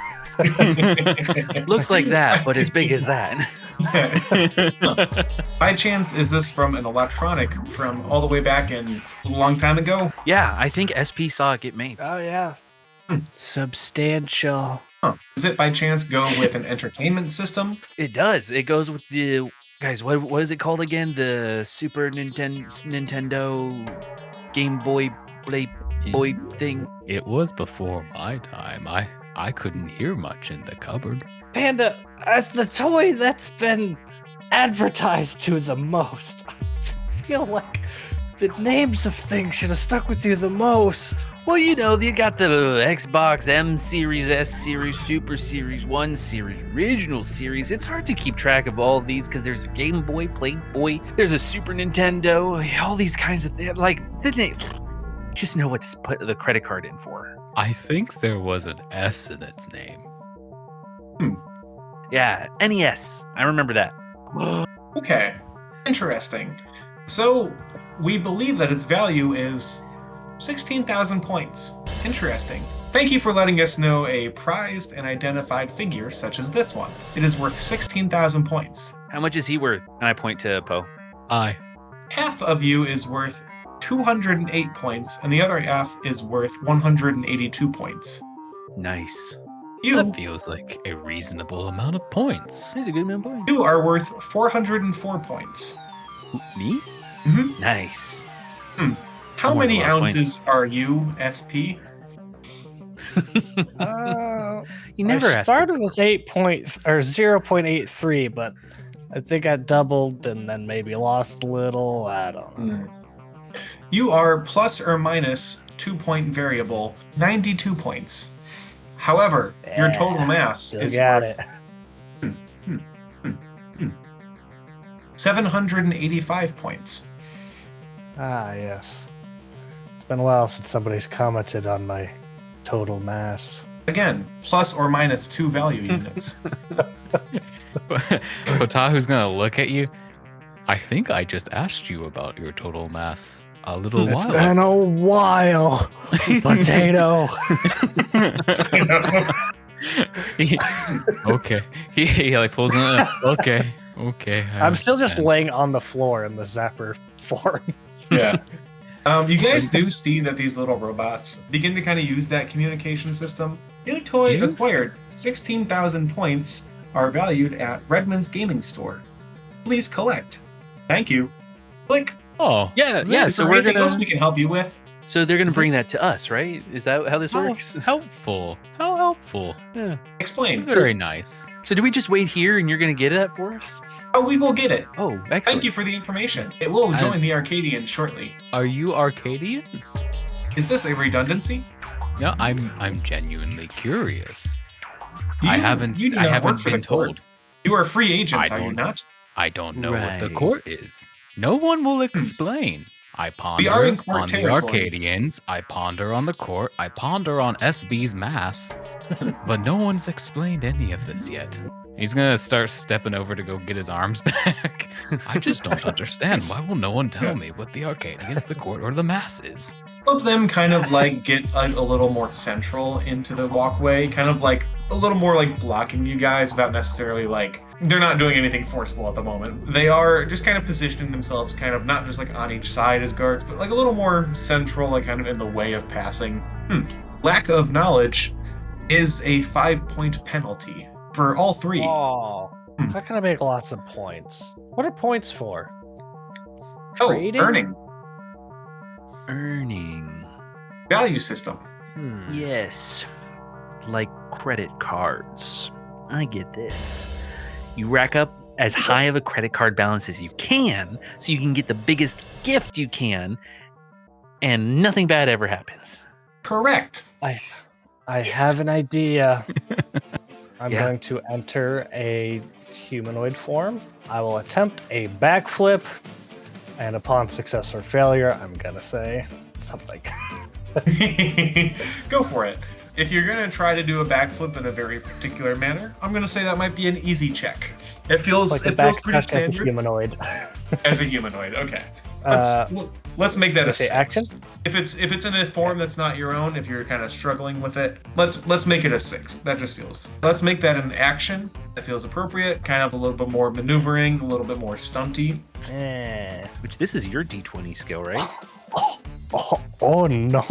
Looks like that, but as big as that. By chance, is this from an electronic from all the way back in a long time ago? Yeah, I think SP saw it get made. Oh, yeah. Substantial. Huh. Does it by chance go with an entertainment system? It does. It goes with the guys. What is it called again? The Super Nintendo Game Boy boy thing. It was before my time. I couldn't hear much in the cupboard. Panda, as the toy that's been advertised to the most, I feel like the names of things should have stuck with you the most. Well, you know, you got the Xbox M Series, S Series, Super Series, 1 Series, Original Series. It's hard to keep track of all these because there's a Game Boy, Playboy, there's a Super Nintendo, all these kinds of things. Like, they just know what to put the credit card in for. I think there was an S in its name. Yeah, NES. I remember that. Okay, interesting. So, we believe that its value is 16,000 points. Interesting. Thank you for letting us know a prized and identified figure such as this one. It is worth 16,000 points. How much is he worth? And I point to Poe. Half of you is worth 208 points, and the other half is worth 182 points. Nice. That feels like a reasonable amount of points. That's a good amount of points. You are worth 404 points. Me? Mm-hmm. Nice. How I'm worth many a lot of ounces are you, SP? You never I asked. started with 0.83, but I think I doubled and then maybe lost a little. I don't know. You are plus or minus 2-point variable, 92 points. However, your total mass is worth 785 points. Ah, yes. It's been a while since somebody's commented on my total mass. Again, plus or minus 2 value units. Kotahu's gonna look at you. I think I just asked you about your total mass a little It's while been ago. a while. Potato. Okay. He like pulls in. Okay. Okay. I I'm still just understand. laying on the floor in the zapper form. Yeah. You guys do see that these little robots begin to kind of use that communication system. New toy Use? acquired. 16,000 points are valued at Redmond's Gaming Store. Please collect. Thank you. Click. Oh. Yeah. Is So there we're anything else gonna. we can help you with? So they're gonna bring that to us, right? Is that how this works? Helpful. How helpful. Yeah. Explain. Very nice. So do we just wait here and you're gonna get that for us? Oh, we will get it. Oh, excellent. Thank you for the information. It will join the Arcadian shortly. Are you Arcadians? Is this a redundancy? No, I'm genuinely curious. You I do haven't not work for been the court. told. You are free agents, I are you don't- not? I don't know what the Right. court is. No one will explain. I ponder are in court on the territory. Arcadians. I ponder on the court. I ponder on SB's mass. But no one's explained any of this yet. He's gonna start stepping over to go get his arms back. I just don't understand. Why will no one tell me what the Arcadians, the court, or the mass is? All of them kind of like get a little more central into the walkway, kind of like a little more like blocking you guys without necessarily like they're not doing anything forceful at the moment. They are just kind of positioning themselves kind of not just like on each side as guards, but like a little more central, like kind of in the way of passing. Lack of knowledge is a 5-point penalty for all three. Oh, how can I make lots of points? What are points for? Oh, Trading? earning. Earning. Value system. Yes. Like credit cards. I get this. You rack up as high of a credit card balance as you can so you can get the biggest gift you can and nothing bad ever happens. Correct. I have an idea. I'm Yeah. going to enter a humanoid form. I will attempt a backflip, and upon success or failure, I'm gonna say something. Go for it. If you're going to try to do a backflip in a very particular manner, I'm going to say that might be an easy check. It feels Like a it feels pretty backflip as a standard humanoid. as a humanoid. Okay. Uh, Let's make that a say 6. action? If it's in a form that's not your own, if you're kind of struggling with it, let's make it a 6. That just feels. Let's make that an action. That feels appropriate. Kind of a little bit more maneuvering, a little bit more stunty. Which this is your D20 skill, right? Oh no.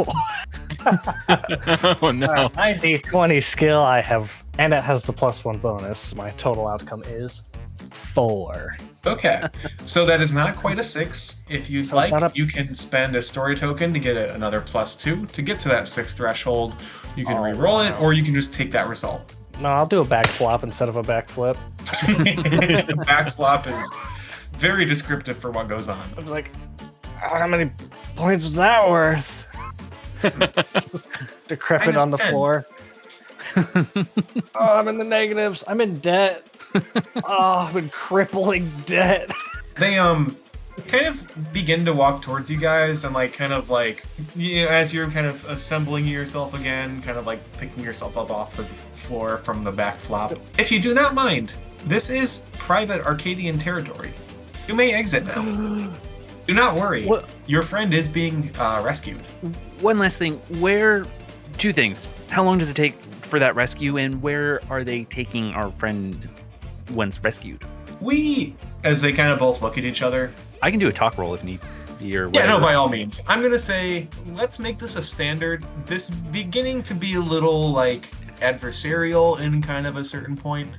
Oh no. My D20 skill I have, and it has the +1 bonus. My total outcome is 4. Okay, so that is not quite a 6. If you'd So it's not like, a- you can spend a story token to get another +2 to get to that 6 threshold. You can Oh, re-roll it, wow. or you can just take that result. No, I'll do a backflop instead of a backflip. Backflop is very descriptive for what goes on. I'm like, how many points is that worth? Just decrepit on the -10. floor. Oh, I'm in the negatives. I'm in debt. Oh, I'm in crippling debt. They kind of begin to walk towards you guys and like kind of like as you're kind of assembling yourself again, kind of like picking yourself up off the floor from the back flop. If you do not mind, this is private Arcadian territory. You may exit now. Do not worry. What- Your friend is being rescued. One last thing. Two things. How long does it take for that rescue, and where are they taking our friend once rescued? As they kind of both look at each other. I can do a talk roll if need be, or Yeah, whatever. no, by all means. I'm gonna say, let's make this a standard. This beginning to be a little like adversarial in kind of a certain point.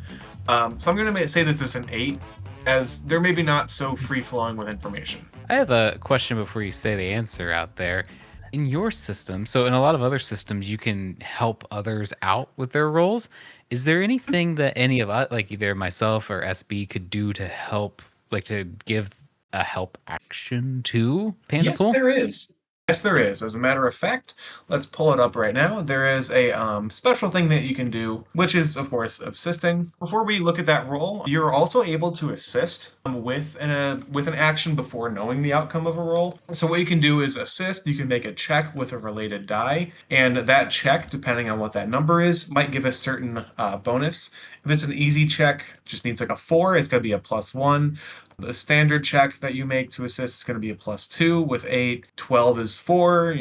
So I'm gonna say this is an 8, as they're maybe not so free flowing with information. I have a question before you say the answer out there. In your system, so in a lot of other systems, you can help others out with their roles. Is there anything that any of us, like either myself or SB, could do to help, like to give a help action to Panda Yes, Pool? there is. Yes, there is. As a matter of fact, let's pull it up right now. There is a special thing that you can do, which is, of course, assisting. Before we look at that roll, you're also able to assist with an action before knowing the outcome of a roll. So what you can do is assist. You can make a check with a related die, and that check, depending on what that number is, might give a certain bonus. If it's an easy check, just needs like a 4, it's going to be a +1. The standard check that you make to assist is going to be a +2 with 8. 12 is 4,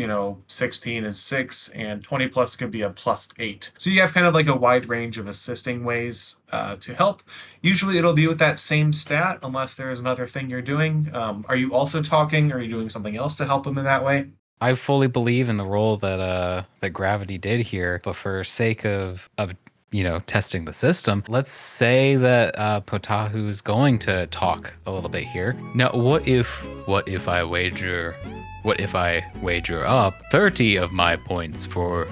16 is 6, and 20 plus is going to be a +8. So you have kind of like a wide range of assisting ways to help. Usually it'll be with that same stat unless there is another thing you're doing. Are you also talking? Are you doing something else to help them in that way? I fully believe in the role that Gravity did here, but for sake of testing the system, let's say that Potahu's going to talk a little bit here. Now, what if I wager up 30 of my points for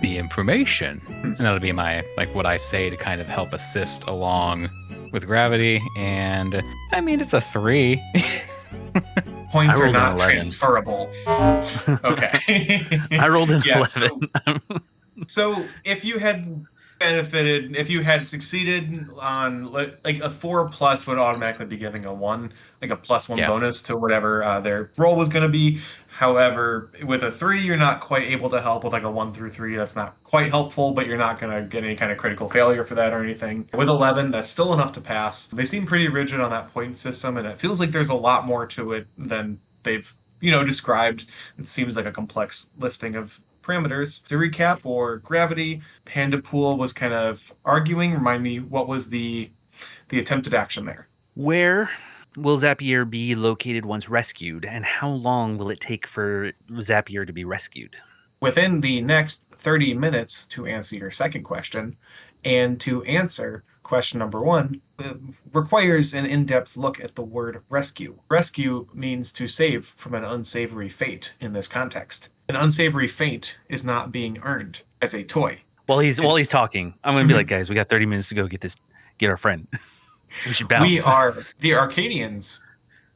the information? And that'll be my what I say to kind of help assist along with Gravity. And I mean, it's a 3. Points I are rolled an not 11. transferable. Okay. I rolled an Yeah, 11. So if you had benefited, if you had succeeded on like a 4+ would automatically be giving a 1, like a +1 Yeah. bonus to whatever their roll was going to be. However, with a 3, you're not quite able to help with like a 1 through 3. That's not quite helpful, but you're not going to get any kind of critical failure for that or anything. With 11, that's still enough to pass. They seem pretty rigid on that point system, and it feels like there's a lot more to it than they've described. It seems like a complex listing of parameters. To recap, for Gravity, Panda Pool was kind of arguing. Remind me, what was the attempted action there? Where will Zapier be located once rescued, and how long will it take for Zapier to be rescued? Within the next 30 minutes to answer your second question, and to answer question number 1 requires an in-depth look at the word rescue. Rescue means to save from an unsavory fate in this context. An unsavory fate is not being earned as a toy. While he's talking, I'm gonna be like, guys, we got 30 minutes to go get our friend. We should bounce. The Arcadians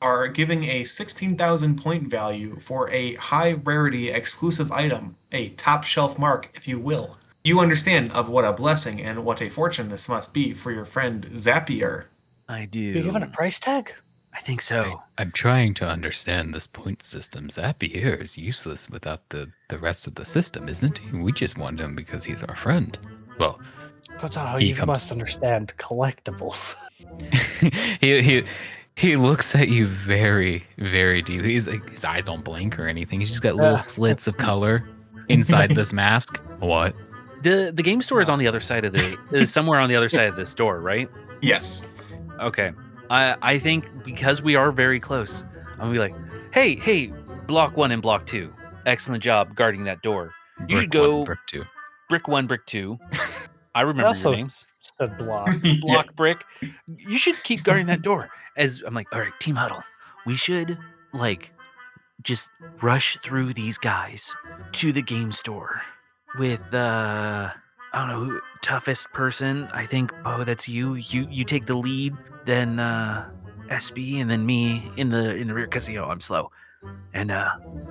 are giving a 16,000 point value for a high rarity exclusive item, a top shelf mark, if you will. You understand of what a blessing and what a fortune this must be for your friend Zapier. I do. You given a price tag? I think so. I'm trying to understand this point system. Zapier is useless without the rest of the system, isn't he? We just want him because he's our friend. Well, Potahu, He you comes- must understand collectibles. he looks at you very, very deeply. He's like, his eyes don't blink or anything. He's just got little slits of color inside this mask. What? The game store is on the other side of is somewhere on the other side of this door, right? Yes. Okay. I think because we are very close, I'm gonna be like, hey, block 1 and block 2. Excellent job guarding that door. You should go Brick 2. brick 1, brick 2. I remember Also- your names. Said block. Block brick. You should keep guarding that door. As I'm like, all right, team huddle. We should just rush through these guys to the game store with I don't know who, toughest person. I think Bo, that's you. You take the lead, then SB, and then me in the rear because I'm slow. And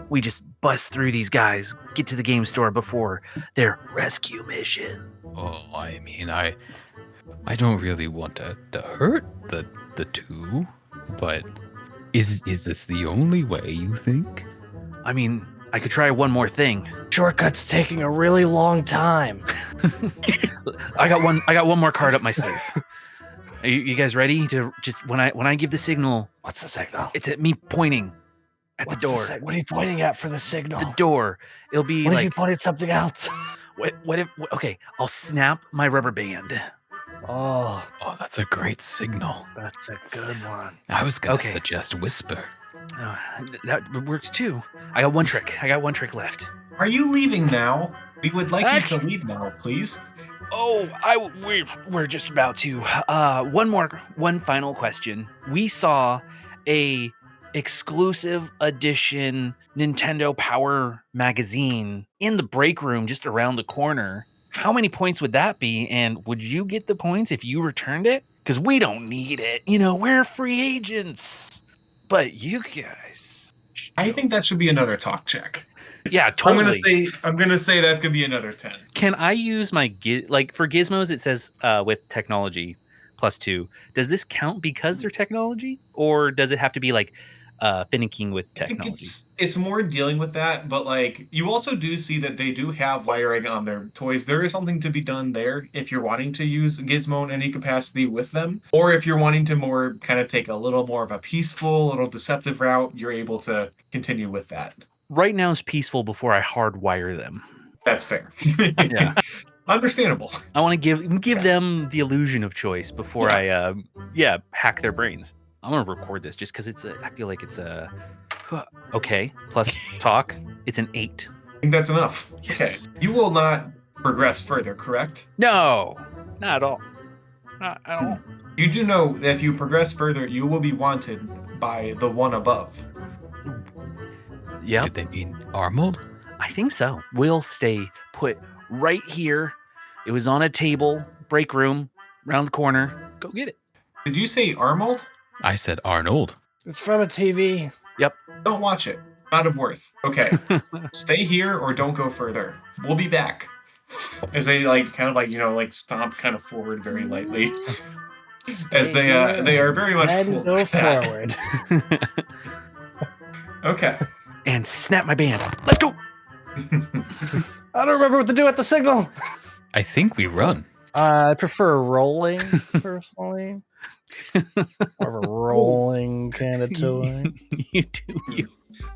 we just bust through these guys, get to the game store before their rescue mission. Oh, I mean, I don't really want to hurt the two, but is this the only way you think? I mean, I could try one more thing. Shortcut's taking a really long time. I got one more card up my sleeve. Are you guys ready to just when I give the signal? What's the signal? It's at me pointing at the door. What are you pointing at for the signal? The door. It'll be What if like you pointed something else? what if okay, I'll snap my rubber band. Oh, that's a great signal. that's a good one. I was gonna Okay. suggest whisper. That works too. I got one trick left. Are you leaving now? We would like you to Actually- leave now, please. Oh, we're just about to. One final question. We saw a exclusive edition Nintendo Power magazine in the break room just around the corner. How many points would that be? And would you get the points if you returned it? Because we don't need it. We're free agents. But you guys I think that should be another talk check. Yeah, totally. I'm gonna say that's gonna be another 10. Can I use my for gizmos? It says with technology +2. Does this count because they're technology, or does it have to be like finicking with I think technology? it's more dealing with that, but like you also do see that they do have wiring on their toys. There is something to be done there if you're wanting to use Gizmo in any capacity with them, or if you're wanting to more kind of take a little more of a peaceful, little deceptive route, you're able to continue with that. Right now is peaceful before I hardwire them. That's fair. Yeah. Understandable. I want to give them the illusion of choice before I hack their brains. I'm gonna record this just because I feel like it's a okay plus talk. It's an 8. I think that's enough. Yes. Okay. You will not progress further, correct? No, not at all. Not at all. You do know that if you progress further, you will be wanted by the one above. Yep. Did they mean Arnold? I think so. We'll stay put right here. It was on a table, break room, round the corner. Go get it. Did you say Arnold? I said Arnold. It's from a TV. Yep. Don't watch it. Not of worth. Okay. Stay here or don't go further. We'll be back. As they stomp kind of forward very lightly. As they are very much And full go of that. forward. Okay. And snap my band. Let's go. I don't remember what to do at the signal. I think we run. I prefer rolling, personally. More of a rolling kind of toy. You do you.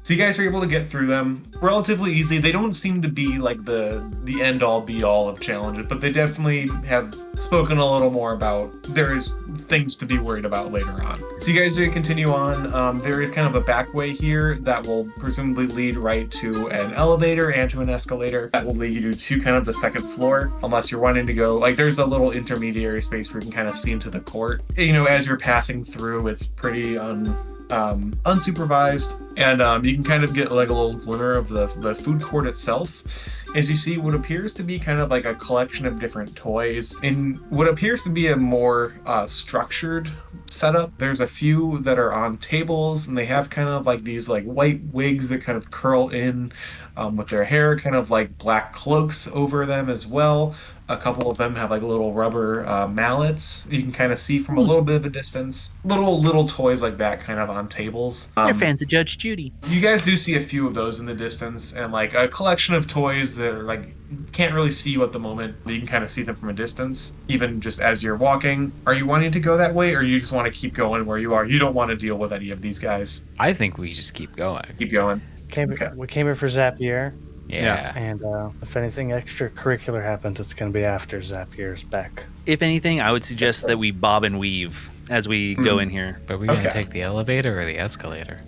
So you guys are able to get through them relatively easily. They don't seem to be like the end all be all of challenges, but they definitely have spoken a little more about there is things to be worried about later on. So you guys are going to continue on. There is kind of a back way here that will presumably lead right to an elevator and to an escalator that will lead you to kind of the second floor, unless you're wanting to go, like there's a little intermediary space where you can kind of see into the court. You know, as you're passing through, it's pretty unsupervised, and you can kind of get like a little glimmer of the food court itself as you see what appears to be kind of like a collection of different toys in what appears to be a more structured setup. There's a few that are on tables, and they have kind of like these like white wigs that kind of curl in with their hair, kind of like black cloaks over them as well. A couple of them have like little rubber mallets you can kind of see from a little bit of a distance. Little toys like that kind of on tables. You're fans of Judge Judy. You guys do see a few of those in the distance, and like a collection of toys that are like can't really see you at the moment, but you can kind of see them from a distance, even just as you're walking. Are you wanting to go that way, or you just want to keep going where you are? You don't want to deal with any of these guys. I think we just keep going. Keep going. We came here for Zapier. Yeah. And if anything extracurricular happens, it's going to be after Zapier's back. If anything, I would suggest that we bob and weave as we go in here. But we're going to Okay. take the elevator or the escalator?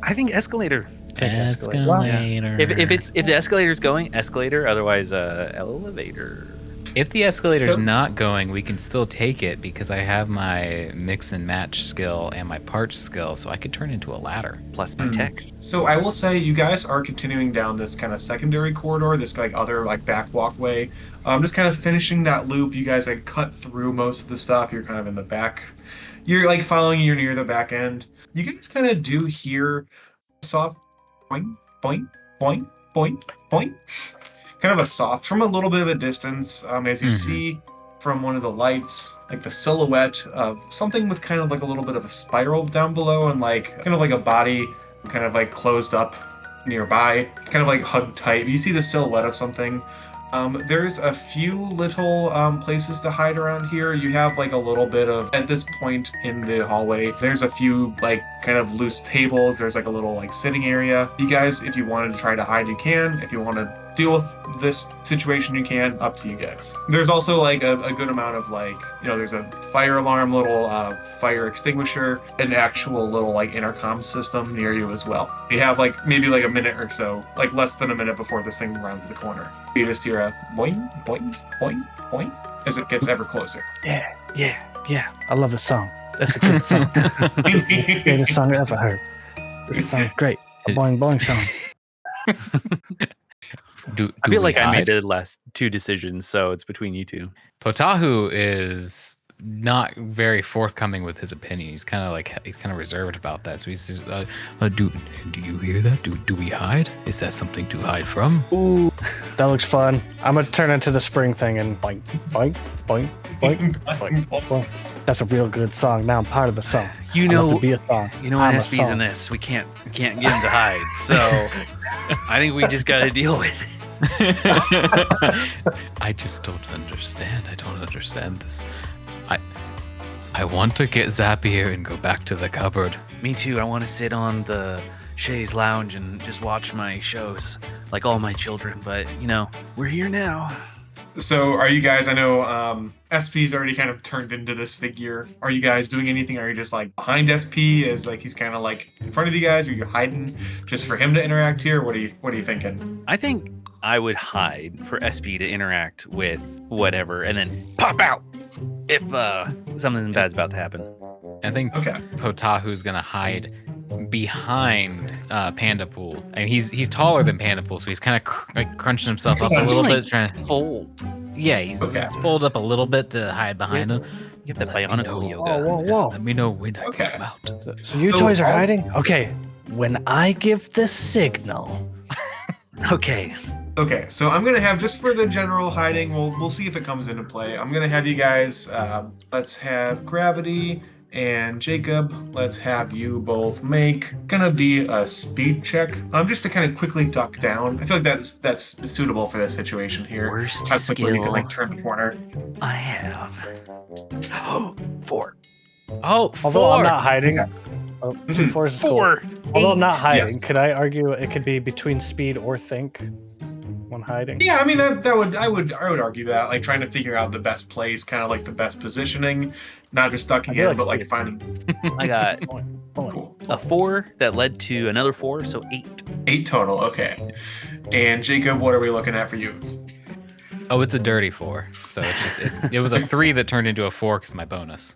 I think escalator. Escalator. If the escalator's going, escalator. Otherwise, elevator. If the escalator's So- not going, we can still take it because I have my mix and match skill and my parch skill, so I could turn into a ladder. Plus my tech. So I will say you guys are continuing down this kind of secondary corridor, this like other like back walkway. Just kind of finishing that loop. You guys like cut through most of the stuff. You're kind of in the back. You're like following. You're near the back end. You guys kind of do hear soft boing boing boing boing boing. Kind of a soft from a little bit of a distance, as you see from one of the lights, like the silhouette of something with kind of like a little bit of a spiral down below, and like kind of like a body kind of like closed up nearby, kind of like hugged tight. You see the silhouette of something. There's a few little places to hide around here. You have like a little bit of, at this point in the hallway, there's a few like kind of loose tables. There's like a little like sitting area. You guys, if you wanted to try to hide, you can. If you want to deal with this situation, you can. Up to you guys. There's also like a good amount of like, you know, there's a fire alarm, little fire extinguisher, an actual little like intercom system near you as well. You have like maybe like a minute or so, like less than a minute before this thing rounds the corner. You just hear a boing, boing, boing, boing as it gets ever closer. Yeah. I love the song. That's a good song. Greatest song I ever heard. This song's great. A boing boing song. I feel like I made the last two decisions, so it's between you two. Potahu is not very forthcoming with his opinion. He's kind of reserved about that. So he's just, do you hear that? Do we hide? Is that something to hide from? Ooh, that looks fun. I'm gonna turn into the spring thing and boink, boink, boink, boink, boink, boink. That's a real good song. Now I'm part of the song. You I love know, to be a song. you know, I'm a SB's in song. this. We can't get him to hide. So I think we just got to deal with it. I just don't understand. I don't understand this. I want to get Zapier and go back to the cupboard. Me too. I want to sit on the chaise lounge and just watch my shows like all my children. But, you know, we're here now. So are you guys, I know SP's already kind of turned into this figure. Are you guys doing anything? Are you just like behind SP as like he's kind of like in front of you guys? Are you hiding just for him to interact here? What are you thinking? I think I would hide for SP to interact with whatever and then pop out if something bad's about to happen. I think Okay. Potahu's gonna hide behind Pandapool. I mean, he's taller than Pandapool, so he's kind of like crunching himself up a little bit, trying to Fold. Yeah, he's folded up a little bit to hide behind him. You have that bionicle yoga. Whoa, whoa, whoa. Let me know when I Okay. come out. So you toys are hiding? Okay. When I give the signal. Okay. Okay, so I'm gonna have, just for the general hiding, we'll see if it comes into play. I'm gonna have you guys, let's have Gravity and Jacob, let's have you both make gonna be a speed check. Just to kind of quickly duck down. I feel like that's suitable for this situation here. Worst How quickly you can skill like turn the corner. I have. 4. Oh, Although I'm 4. not hiding. Okay. Oh, 2 4s is cool. 4. Although I'm not 8. hiding, Yes. could I argue it could be between speed or think when hiding? Yeah, I mean I would argue that, like trying to figure out the best place, kind of like the best positioning, not just ducking I do in, like but like speed. finding. I got Cool. a 4 that led to another 4, so 8. 8 total. Okay. And Jacob, what are we looking at for you? Oh, it's a dirty 4. So it's just it was a 3 that turned into a 4 because my bonus.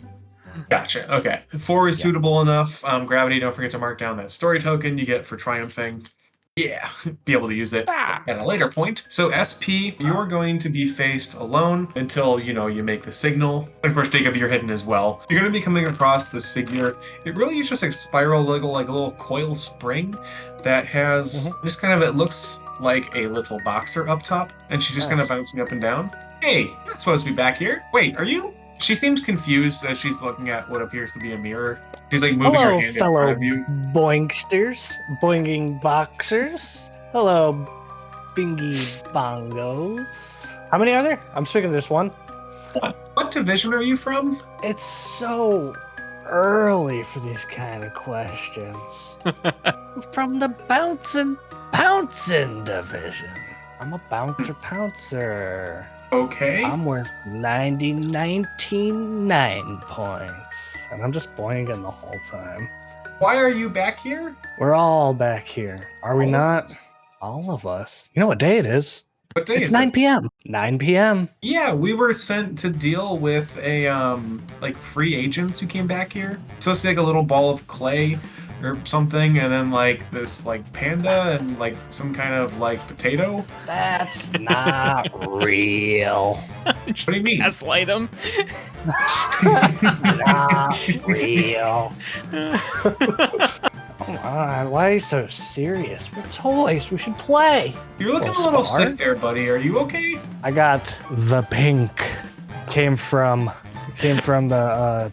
Gotcha. Okay. 4 is suitable enough. Gravity, don't forget to mark down that story token you get for triumphing. Yeah, be able to use it at a later point. So SP, you're going to be faced alone until, you make the signal. Of course, Jacob, you're hidden as well. You're going to be coming across this figure. It really is just a spiral, like a little coil spring that has just kind of, it looks like a little boxer up top, and she's just kind of bouncing up and down. Hey, you're not supposed to be back here. Wait, are you? She seems confused as she's looking at what appears to be a mirror. She's like moving her Hello, hand in fellow front of you. boinksters, boinging boxers. Hello, bingy bongos. How many are there? I'm speaking of this one. What division are you from? It's so early for these kind of questions. From the pouncing division. I'm a bouncer pouncer. Okay. I'm worth 99 points. And I'm just boinging the whole time. Why are you back here? We're all back here. Are we All of not? us? All of us. You know what day it is? What day It's is 9 it? p.m. 9 p.m. Yeah, we were sent to deal with a like free agents who came back here. Supposed to be like a little ball of clay or something, and then like this like panda and like some kind of like potato. That's not real. What do you mean? Gaslight him. Not real. Come on, why are you so serious? We're toys. We should play. You're looking Well, a little smart. sick there, buddy. Are you okay? I got the pink. Came from the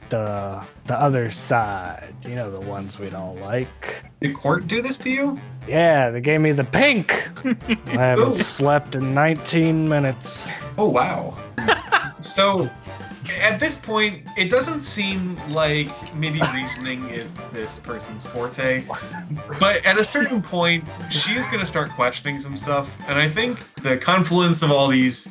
other side. You know, the ones we don't like. Did court do this to you? Yeah, they gave me the pink. I haven't slept in 19 minutes. Oh wow. So at this point, it doesn't seem like maybe reasoning is this person's forte, but at a certain point, she is going to start questioning some stuff, and I think the confluence of all these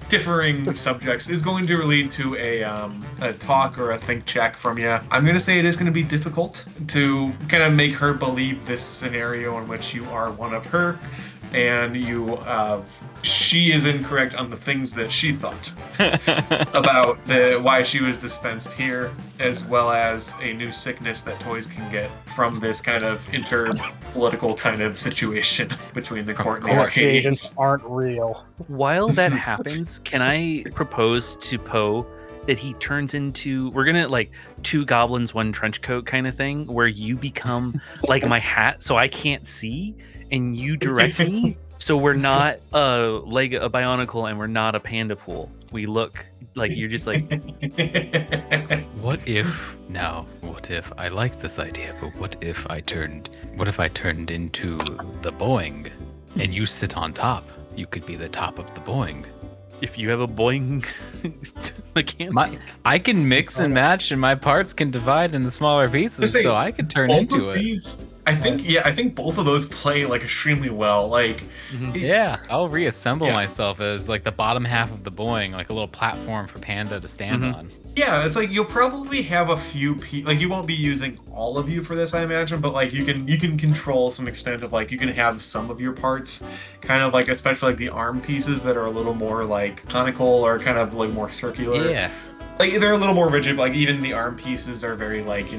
differing subjects is going to lead to a talk or a think check from you. I'm going to say it is going to be difficult to kind of make her believe this scenario in which you are one of her, and she is incorrect on the things that she thought about why she was dispensed here, as well as a new sickness that toys can get from this kind of interpolitical kind of situation between the court and the Court agents arcades. aren't real. While that happens, can I propose to Poe that he turns into. We're gonna like 2 goblins, 1 trench coat kind of thing, where you become like my hat, so I can't see, and you direct me. So we're not a Bionicle, and we're not a panda pool. We look like you're just like. What if I like this idea, but what if I turned into the Boeing and you sit on top? You could be the top of the Boeing. If you have a Boeing mechanic. I can mix and match, and my parts can divide into smaller pieces, so I could turn into it. I think both of those play like extremely well. Like, I'll reassemble myself as like the bottom half of the Boeing, like a little platform for Panda to stand on. Yeah, it's like you'll probably have a few like you won't be using all of you for this, I imagine, but like you can control some extent of like you can have some of your parts kind of like, especially like the arm pieces that are a little more like conical or kind of like more circular. Yeah. Like they're a little more rigid, but like even the arm pieces are very like,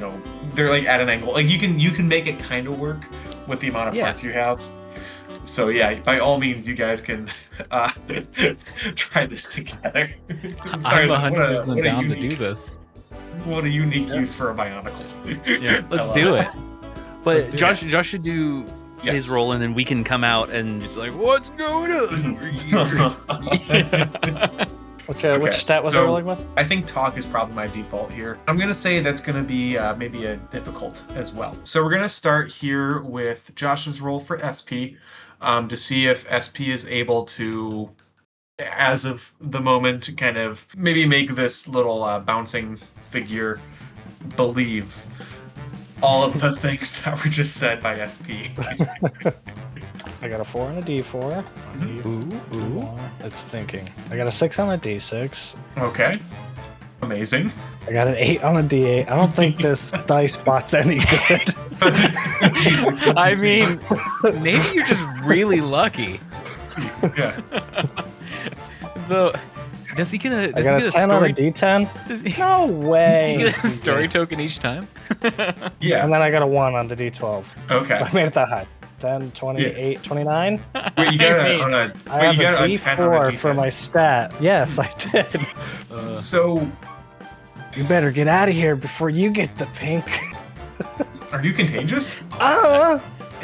they're like at an angle. Like you can make it kind of work with the amount of parts you have. So yeah, by all means, you guys can try this together. I'm 100% down to do this. What a unique use for a Bionicle. Yeah, let's do it. But Josh should do his role, and then we can come out and just like, what's going on? Which stat was I rolling with? I think talk is probably my default here. I'm going to say that's going to be maybe a difficult as well. So we're going to start here with Josh's roll for SP to see if SP is able to, as of the moment, kind of maybe make this little bouncing figure believe all of the things that were just said by SP. I got a 4 and a D4. Ooh. It's thinking. I got a 6 on a D6. Okay. Amazing. I got an 8 on a D8. I don't think this dice bot's any good. I mean, maybe you're just really lucky. Yeah. Does he get a? I got a 10 on a D10. No way. You get a story token each time. Yeah. And then I got a 1 on the D12. Okay. I made it that high. 10, 28, 29. Wait, you got it on a. I have you got a a 10 on a D4 for my stat. Yes, I did. So, You better get out of here before you get the pink. are you contagious? And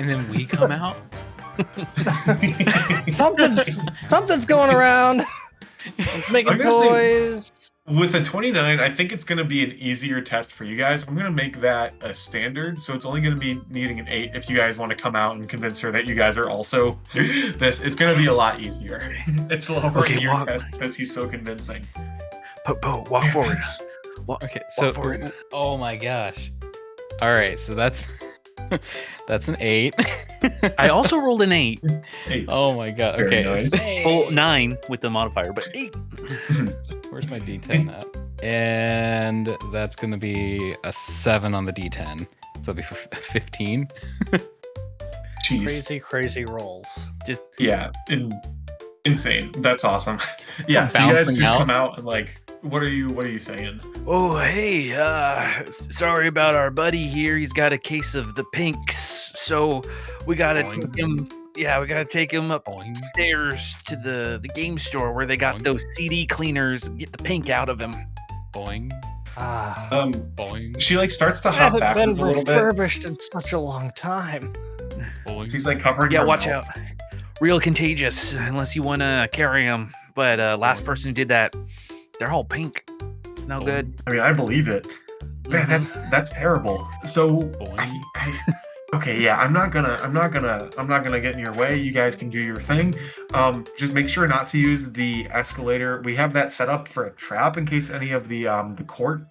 then we come out. Something's going around. It's making I'm gonna say- toys. With a 29, I think it's going to be an easier test for you guys. I'm going to make that a standard, so it's only going to be needing an 8 if you guys want to come out and convince her that you guys are also this. It's going to be a lot easier. It's lowering your test because he's so convincing. Po, walk forward. Okay, so oh my gosh. All right, so that's an 8. I also rolled an 8. 8. Oh my god. Very Okay. nice. Well, 9 with the modifier, but 8. Where's my D10 at? And that's gonna be a 7 on the D10. So it'll be 15. Jeez. Crazy rolls. Just Yeah. Insane. That's awesome. Yeah. So you guys Bouncing just out. come out and like, what are you saying? oh hey, sorry about our buddy here. He's got a case of the pinks, so we gotta take him. Yeah, we gotta take him upstairs to the game store where they got those CD cleaners. Get the pink out of him. Boing. Boing. She like starts to hop Haven't been backwards a little bit. refurbished in such a long time. Boing. She's like covering. Yeah, her watch mouth. out. Real contagious unless you want to carry them. But last person who did that, they're all pink. It's no good. I mean, I believe it. Man, that's terrible. So, Boing. okay, yeah, I'm not gonna get in your way. You guys can do your thing. Just make sure not to use the escalator. We have that set up for a trap in case any of the court,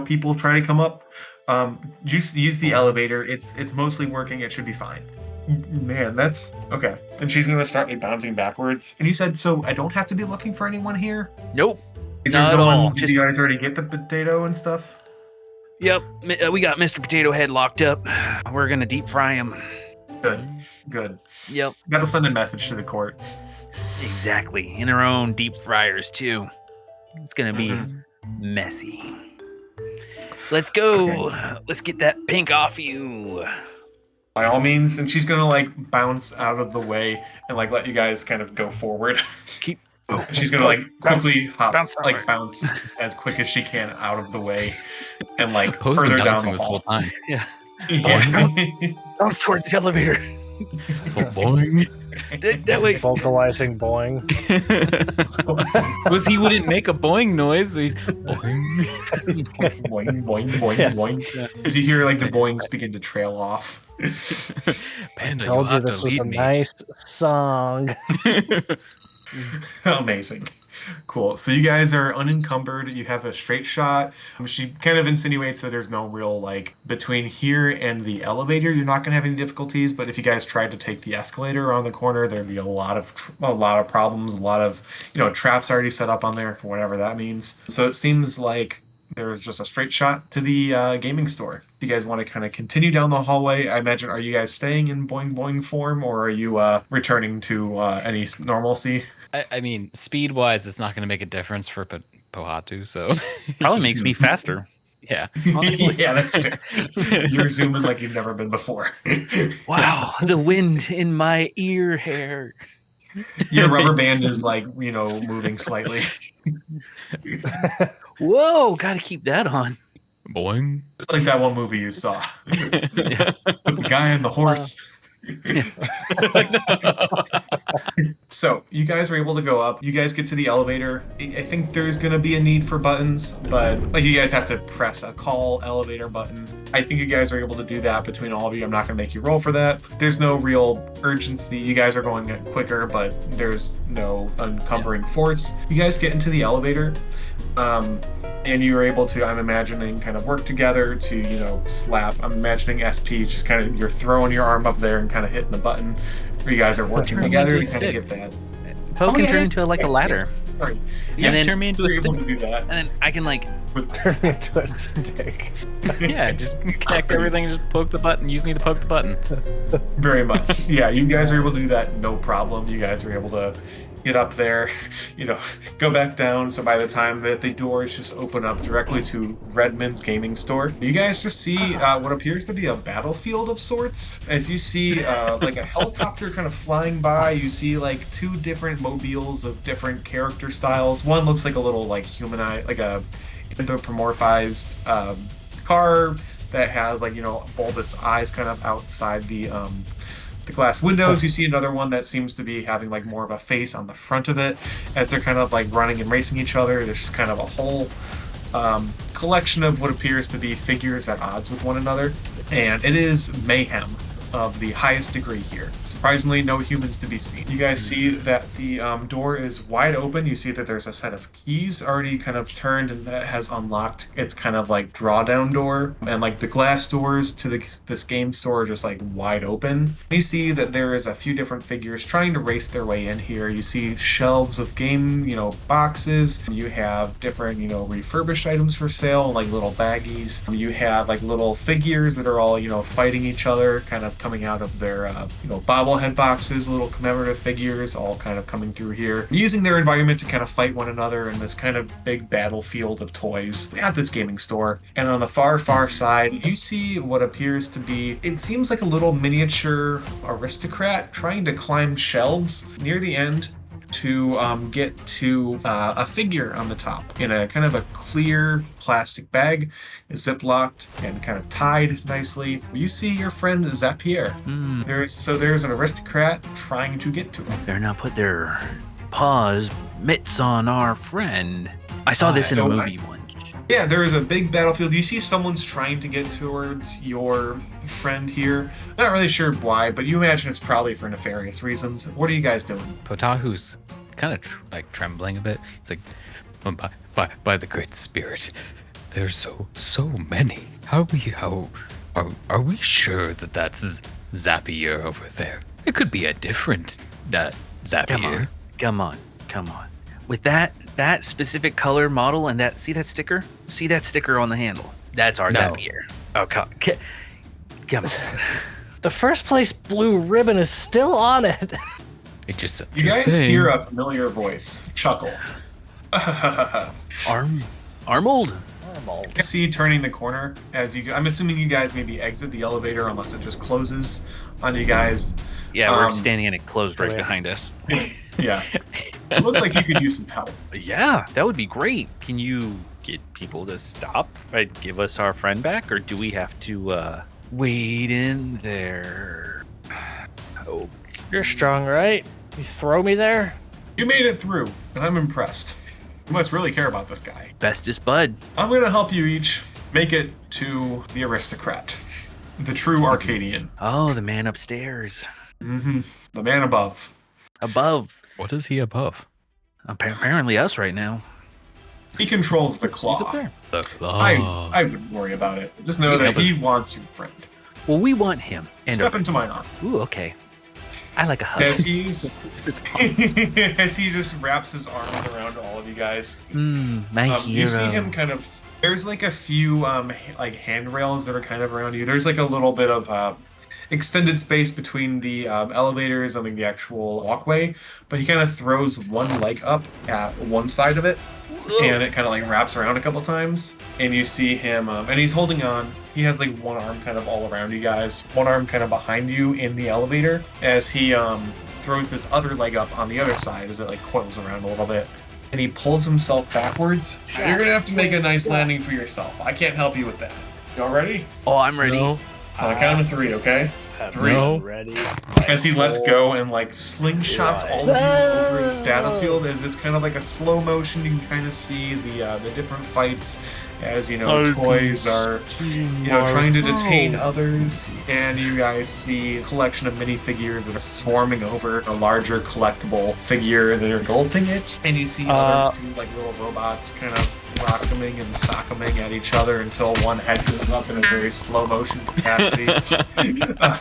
people try to come up. Just use the elevator. It's mostly working. It should be fine. Man, that's okay. And she's gonna start like bouncing backwards. And you said so. I don't have to be looking for anyone here. Nope. There's Not no at one. all. Did you guys already get the potato and stuff? Yep. We got Mr. Potato Head locked up. We're gonna deep fry him. Good. Yep. That'll send a message to the court. Exactly. In their own deep fryers too. It's gonna be messy. Let's go. Okay. Let's get that pink off you. By all means, and she's gonna like bounce out of the way and like let you guys kind of go forward. She's gonna like quickly hop, bounce that way. like bounce as quick as she can out of the way, and like Poe's been further down bouncing the this whole hall. time. Yeah. Yeah. Bounce towards the elevator. Boing. That way. Vocalizing boing. Was he wouldn't make a boing noise, so he's boing. Boing, boing, boing, Yes. boing. As you hear like the boings begin to trail off. Panda, Told you have to this was a lead me. nice song. Amazing. Cool. So you guys are unencumbered. You have a straight shot. She kind of insinuates that there's no real like between here and the elevator. You're not going to have any difficulties. But if you guys tried to take the escalator around the corner, there'd be a lot of problems. A lot of traps already set up on there for whatever that means. So it seems like there's just a straight shot to the gaming store. If you guys want to kind of continue down the hallway, I imagine, are you guys staying in boing boing form, or are you returning to any normalcy? I mean, speed-wise, it's not going to make a difference for Pohatu, so... Probably makes me faster. Yeah. Yeah, that's fair. You're zooming like you've never been before. Wow, the wind in my ear hair. Your rubber band is like, moving slightly. Whoa, gotta keep that on. Boing. It's like that one movie you saw with the guy and the horse. So you guys are able to go up. You guys get to the elevator. I think there's going to be a need for buttons, but like you guys have to press a call elevator button. I think you guys are able to do that between all of you. I'm not going to make you roll for that. There's no real urgency. You guys are going quicker, but there's no encumbering force. You guys get into the elevator. And you were able to, I'm imagining, kind of work together to, slap. I'm imagining SP, just kind of, you're throwing your arm up there and kind of hitting the button. Where you guys are working Turn together into to a kind of stick. get that. Poe can yeah, turn into like a ladder. Sorry. Yeah, Yes, turn me into a you're able stick. to do that. And then I can like Turn into a stick. Yeah, just connect everything and just poke the button. Use me to poke the button. Very much. Yeah, you guys are able to do that, no problem. You guys are able to get up there, go back down. So by the time that the doors just open up directly to Redmond's gaming store, you guys just see what appears to be a battlefield of sorts. As you see like a helicopter kind of flying by, you see like two different mobiles of different character styles. One looks like a little like humanized, like a anthropomorphized car that has like bulbous eyes kind of outside the glass windows. You see another one that seems to be having like more of a face on the front of it as they're kind of like running and racing each other. There's just kind of a whole collection of what appears to be figures at odds with one another, and it is mayhem of the highest degree here. Surprisingly, no humans to be seen. You guys see that the door is wide open. You see that there's a set of keys already kind of turned and that has unlocked. It's kind of like drawdown door, and like the glass doors to this game store are just like wide open. You see that there is a few different figures trying to race their way in here. You see shelves of game, boxes. You have different, refurbished items for sale, like little baggies. You have like little figures that are all, fighting each other, kind of coming out of their, bobblehead boxes, little commemorative figures, all kind of coming through here, using their environment to kind of fight one another in this kind of big battlefield of toys at this gaming store. And on the far, far side, you see what appears to be, it seems like a little miniature aristocrat trying to climb shelves near the end to get to a figure on the top in a kind of a clear plastic bag, zip-locked and kind of tied nicely. You see your friend Zapier. There's an aristocrat trying to get to him. better not put their mitts on our friend. I saw this in a movie once. Yeah, there is a big battlefield. You see someone's trying to get towards your friend here. Not really sure why, but you imagine it's probably for nefarious reasons. What are you guys doing? Potahu's kind of trembling a bit. He's like, by the great spirit, there's so many. Are we sure that that's Zapier over there? It could be a different Zapier. Come on. With that specific color model and that sticker? See that sticker on the handle? That's our Zapier. Oh, come on. The first place blue ribbon is still on it. It just You guys hear a familiar voice chuckle. Armold? You see turning the corner as I'm assuming you guys maybe exit the elevator unless it just closes on you guys. Yeah, we're standing in it closed right behind us. Yeah. It looks like you could use some help. Yeah, that would be great. Can you get people to stop and give us our friend back, or do we have to wait in there? Oh, You're strong, right? You throw me there? You made it through, and I'm impressed. You must really care about this guy. bestest bud. I'm going to help you each make it to the aristocrat, the true Arcadian. Oh, the man upstairs. The man above. Above. What is he above? Apparently us right now. He controls the claw. He's up there. The claw. I wouldn't worry about it. Just know that he wants you, friend. Well, we want him. And Step into my arm. Ooh, okay. I like a hug. As he just wraps his arms around all of you guys. My hero. You see him kind of. There's like a few like handrails that are kind of around you. There's like a little bit of extended space between the elevators and like the actual walkway, but he kind of throws one leg up at one side of it, and it kind of like wraps around a couple times. And you see him, and he's holding on. He has like one arm kind of all around you guys, one arm kind of behind you in the elevator as he throws his other leg up on the other side as it like coils around a little bit. And he pulls himself backwards. You're gonna have to make a nice landing for yourself. I can't help you with that. Y'all ready? Oh, I'm ready. No. On the count of three, okay? Three. No. Ready. As he lets go and like slingshots all of you over his battlefield, as it's kind of like a slow motion. You can kind of see the different fights as toys are trying to detain others, and you guys see a collection of minifigures that are swarming over a larger collectible figure that are engulfing it, and you see other two like little robots kind of rockeming and sockeming at each other until one head goes up in a very slow motion capacity.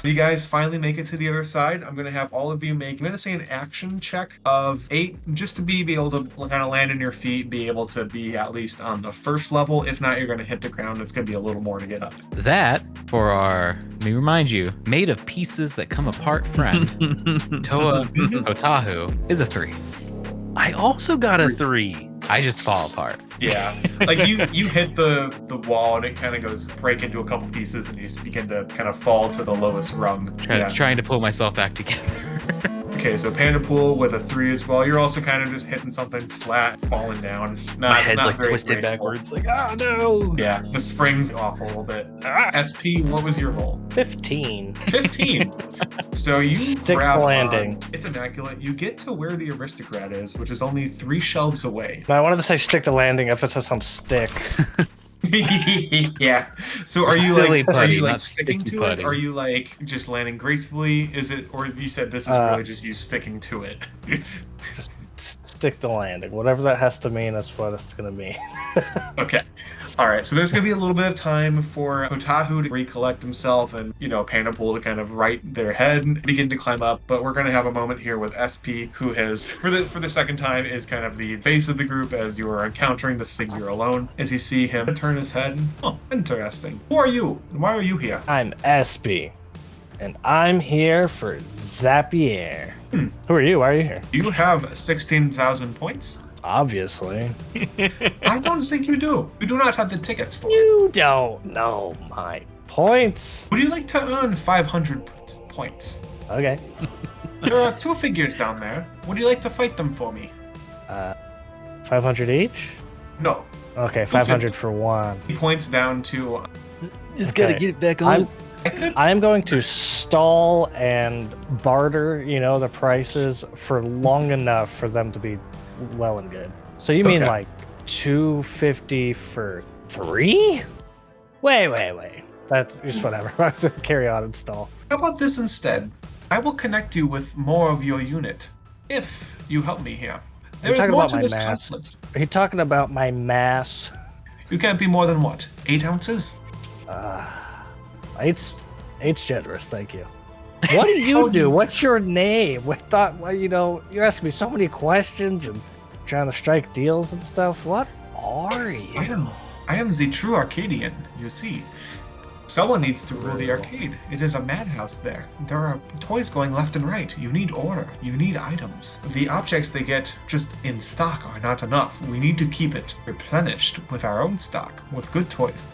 You guys finally make it to the other side. I'm going to have all of you make, I'm going to say an action check of 8, just to be able to kind of land on your feet, be able to be at least on the first level. If not, you're going to hit the ground. It's going to be a little more to get up. That, for our, let me remind you, made of pieces that come apart friend, Toa Otahu, is a 3. I also got a 3. I just fall apart. Yeah, like you hit the wall and it kind of goes break into a couple pieces and you just begin to kind of fall to the lowest rung. Trying to pull myself back together. Okay, so Panda Pool with a 3 as well. You're also kind of just hitting something flat, falling down. My head's not like very twisted graceful. backwards. Like, oh no. Yeah, the spring's off a little bit. SP, what was your roll? 15. 15. So you Stick grab landing. It's immaculate. You get to where the aristocrat is, which is only 3 shelves away. No, I wanted to say stick to landing, emphasis on stick. Yeah. So are you Silly like putty, not sticking sticky to putty. it? Are you like just landing gracefully? Is it, or you said this is really just you sticking to it? Stick to landing. Whatever that has to mean, that's what it's going to mean. Okay. All right. So there's going to be a little bit of time for Otahu to recollect himself and, Panda Pool to kind of right their head and begin to climb up. But we're going to have a moment here with SP, who has, for the second time, is kind of the face of the group as you are encountering this figure alone. As you see him turn his head. Oh, interesting. Who are you? Why are you here? I'm SB, and I'm here for Zapier. Who are you? Why are you here? You have 16,000 points. Obviously. I don't think you do. You do not have the tickets for it. You don't know my points. Would you like to earn 500 points? Okay. There are 2 figures down there. Would you like to fight them for me? 500 each? No. Okay, 500 for one. He points down to. Just gotta Okay. get it back on. I am going to stall and barter, the prices for long enough for them to be well and good. So you mean Okay. like 250 for 3? Wait. That's just whatever. I was gonna carry on and stall. How about this instead? I will connect you with more of your unit if you help me here. There is talking more about to my this mass? conflict. Are you talking about my mass? You can't be more than what? 8 ounces? Eight's generous, thank you. What do you do? What's your name? You're asking me so many questions and trying to strike deals and stuff. What are you? I am the true Arcadian, you see. Someone needs to rule the arcade. It is a madhouse there. There are toys going left and right. You need order. You need items. The objects they get just in stock are not enough. We need to keep it replenished with our own stock, with good toys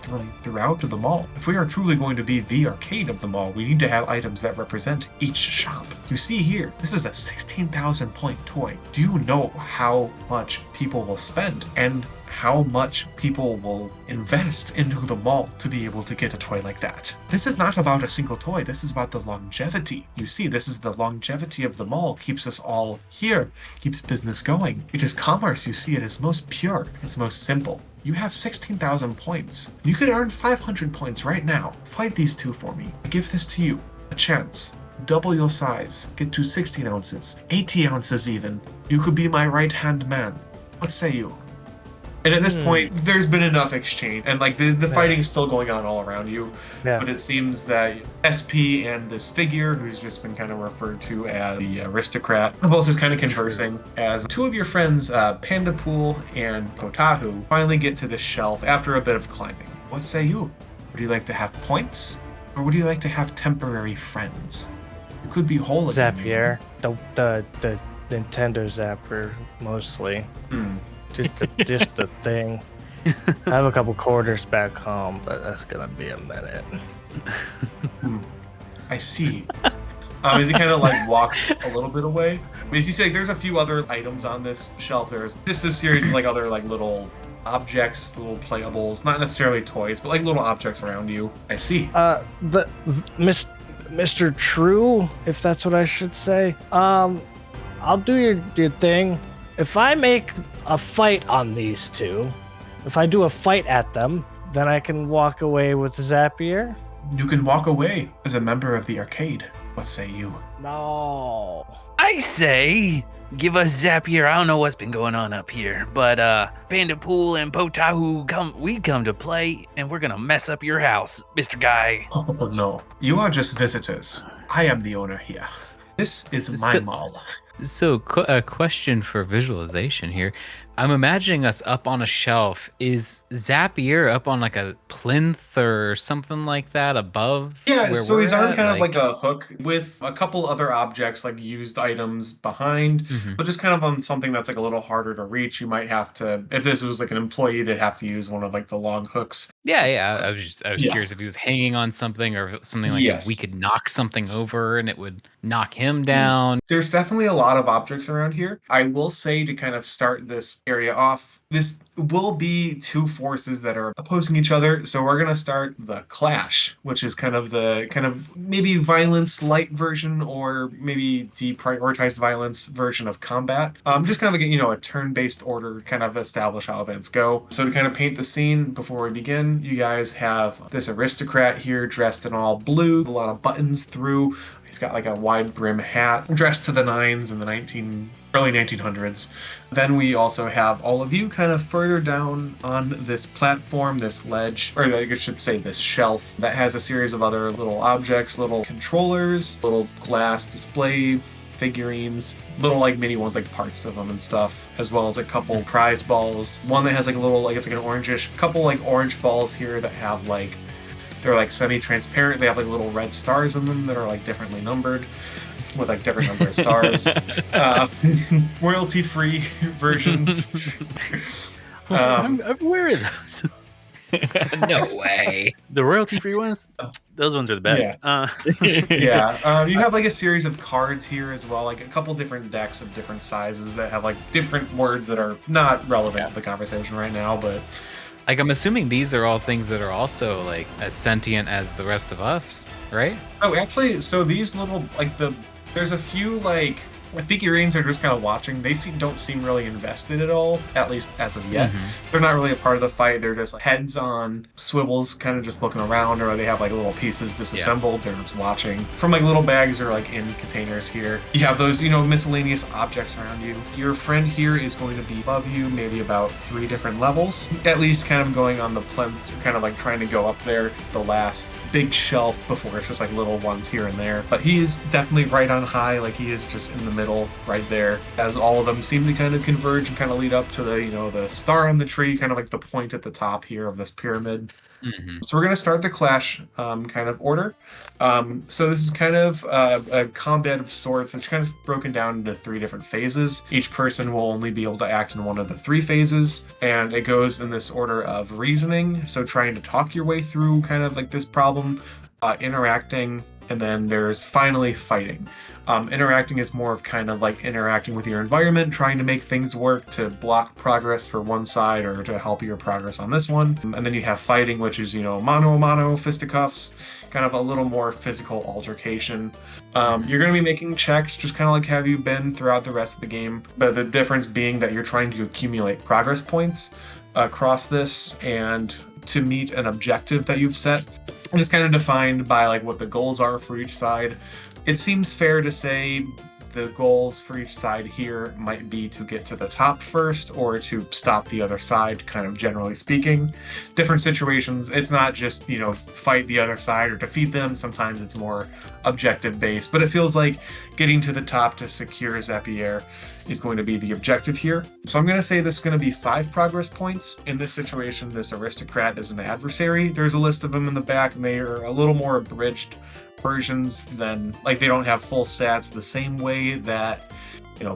throughout the mall. If we are truly going to be the arcade of the mall, we need to have items that represent each shop. You see here, this is a 16,000 point toy. Do you know how much people will spend and how much people will invest into the mall to be able to get a toy like that? This is not about a single toy. This is about the longevity. You see, this is the longevity of the mall, keeps us all here, keeps business going. It is commerce. You see, it is most pure. It's most simple. You have 16,000 points. You could earn 500 points right now. Fight these two for me. I give this to you. A chance. Double your size. Get to 16 ounces. 80 ounces even. You could be my right-hand man. What say you? And at this point, there's been enough exchange, and like the fighting is still going on all around you. Yeah. But it seems that SP and this figure, who's just been kind of referred to as the aristocrat, are both just kind of conversing as two of your friends, Panda Pool and Potahu, finally get to this shelf after a bit of climbing. What say you? Would you like to have points, or would you like to have temporary friends? You could be whole again. Zapier, the Nintendo Zapper mostly. Just the thing. I have a couple quarters back home, but that's gonna be a minute. I see. As he kind of like walks a little bit away, as you say, there's a few other items on this shelf. There's just a series of like other like little objects, little playables, not necessarily toys, but like little objects around you. I see. But Mr. True, if that's what I should say. I'll do your thing. If I make a fight on these two, if I do a fight at them, then I can walk away with Zapier. You can walk away as a member of the arcade. What say you? No. I say, give us Zapier. I don't know what's been going on up here, but Panda Pool and Potahu come to play, and we're gonna mess up your house, Mr. Guy. Oh no, you are just visitors. I am the owner here. This is my mall. So, a question for visualization here. I'm imagining us up on a shelf. Is Zapier up on like a plinth or something like that above? Yeah, so he's on kind of like a hook with a couple other objects, like used items behind, but just kind of on something that's like a little harder to reach. You might have to, if this was like an employee, they'd have to use one of like the long hooks. Yeah. I was curious if he was hanging on something or something like if we could knock something over and it would knock him down. There's definitely a lot of objects around here. I will say, to kind of start this area off, this will be two forces that are opposing each other. So we're going to start the clash, which is kind of maybe violence light version, or maybe deprioritized violence version of combat. Just kind of like, a turn-based order, kind of establish how events go. So to kind of paint the scene before we begin, you guys have this aristocrat here dressed in all blue, a lot of buttons through. He's got like a wide brim hat, dressed to the nines in the early 1900s. Then we also have all of you kind of further down on this platform, this ledge, or I should say this shelf, that has a series of other little objects, little controllers, little glass display figurines, little like mini ones, like parts of them and stuff, as well as a couple prize balls. One that has like a little, like it's like an orangish, couple like orange balls here that have like, they're like semi-transparent. They have like little red stars in them that are like differently numbered with like different number of stars. Royalty-free versions. I'm aware of those. No way. The royalty-free ones? Those ones are the best. Yeah. You have like a series of cards here as well, like a couple different decks of different sizes that have like different words that are not relevant to the conversation right now, but... Like, I'm assuming these are all things that are also, like, as sentient as the rest of us, right? Oh, actually, so these little, like, there's a few, like, figurines are just kind of watching. They don't seem really invested at all, at least as of yet. They're not really a part of the fight. They're just like heads on swivels, kind of just looking around, or they have like little pieces disassembled. They're just watching from like little bags or like in containers here. You have those, miscellaneous objects around you. Your friend here is going to be above you, maybe about 3 different levels, at least kind of going on the plinths, kind of like trying to go up there, the last big shelf before it's just like little ones here and there. But he is definitely right on high, like he is just in the middle middle right there, as all of them seem to kind of converge and kind of lead up to the, the star on the tree, kind of like the point at the top here of this pyramid. So we're going to start the clash kind of order. So this is kind of a combat of sorts. It's kind of broken down into 3 different phases. Each person will only be able to act in one of the 3 phases, and it goes in this order of reasoning. So trying to talk your way through kind of like this problem, interacting, and then there's finally fighting. Interacting is more of kind of like interacting with your environment, trying to make things work to block progress for one side or to help your progress on this one. And then you have fighting, which is, mano a mano, fisticuffs, kind of a little more physical altercation. You're going to be making checks, just kind of like have you been throughout the rest of the game. But the difference being that you're trying to accumulate progress points across this and to meet an objective that you've set. And it's kind of defined by like what the goals are for each side. It seems fair to say the goals for each side here might be to get to the top first or to stop the other side, kind of generally speaking. Different situations, it's not just, fight the other side or defeat them. Sometimes it's more objective based, but it feels like getting to the top to secure Zapier is going to be the objective here. So I'm going to say this is going to be 5 progress points. In this situation, this aristocrat is an adversary. There's a list of them in the back, and they are a little more abridged versions than, like, they don't have full stats the same way that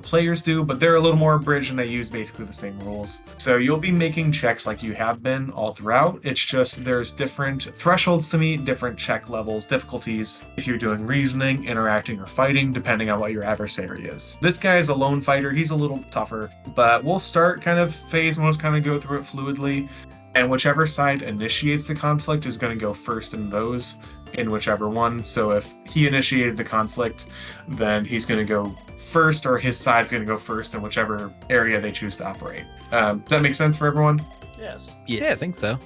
players do, but they're a little more abridged and they use basically the same rules. So you'll be making checks like you have been all throughout. It's just there's different thresholds to meet, different check levels, difficulties if you're doing reasoning, interacting, or fighting, depending on what your adversary is. This guy is a lone fighter. He's a little tougher, but we'll start kind of phase and we'll just kind of go through it fluidly. And whichever side initiates the conflict is going to go first in those, in whichever one. So if he initiated the conflict, then he's going to go first, or his side's going to go first in whichever area they choose to operate. Does that make sense for everyone? Yes. Yeah, I think so.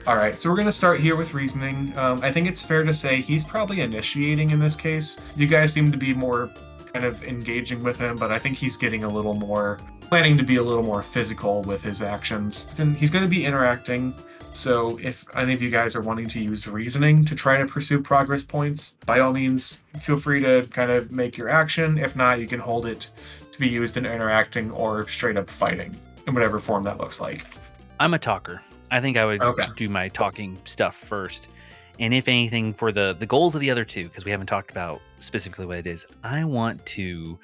All right, so we're going to start here with reasoning. I think it's fair to say he's probably initiating in this case. You guys seem to be more kind of engaging with him, but I think he's getting a little more, planning to be a little more physical with his actions. And he's going to be interacting. So if any of you guys are wanting to use reasoning to try to pursue progress points, by all means, feel free to kind of make your action. If not, you can hold it to be used in interacting or straight up fighting in whatever form that looks like. I'm a talker. I think I would do my talking stuff first. And if anything, for the goals of the other 2, because we haven't talked about specifically what it is, I want to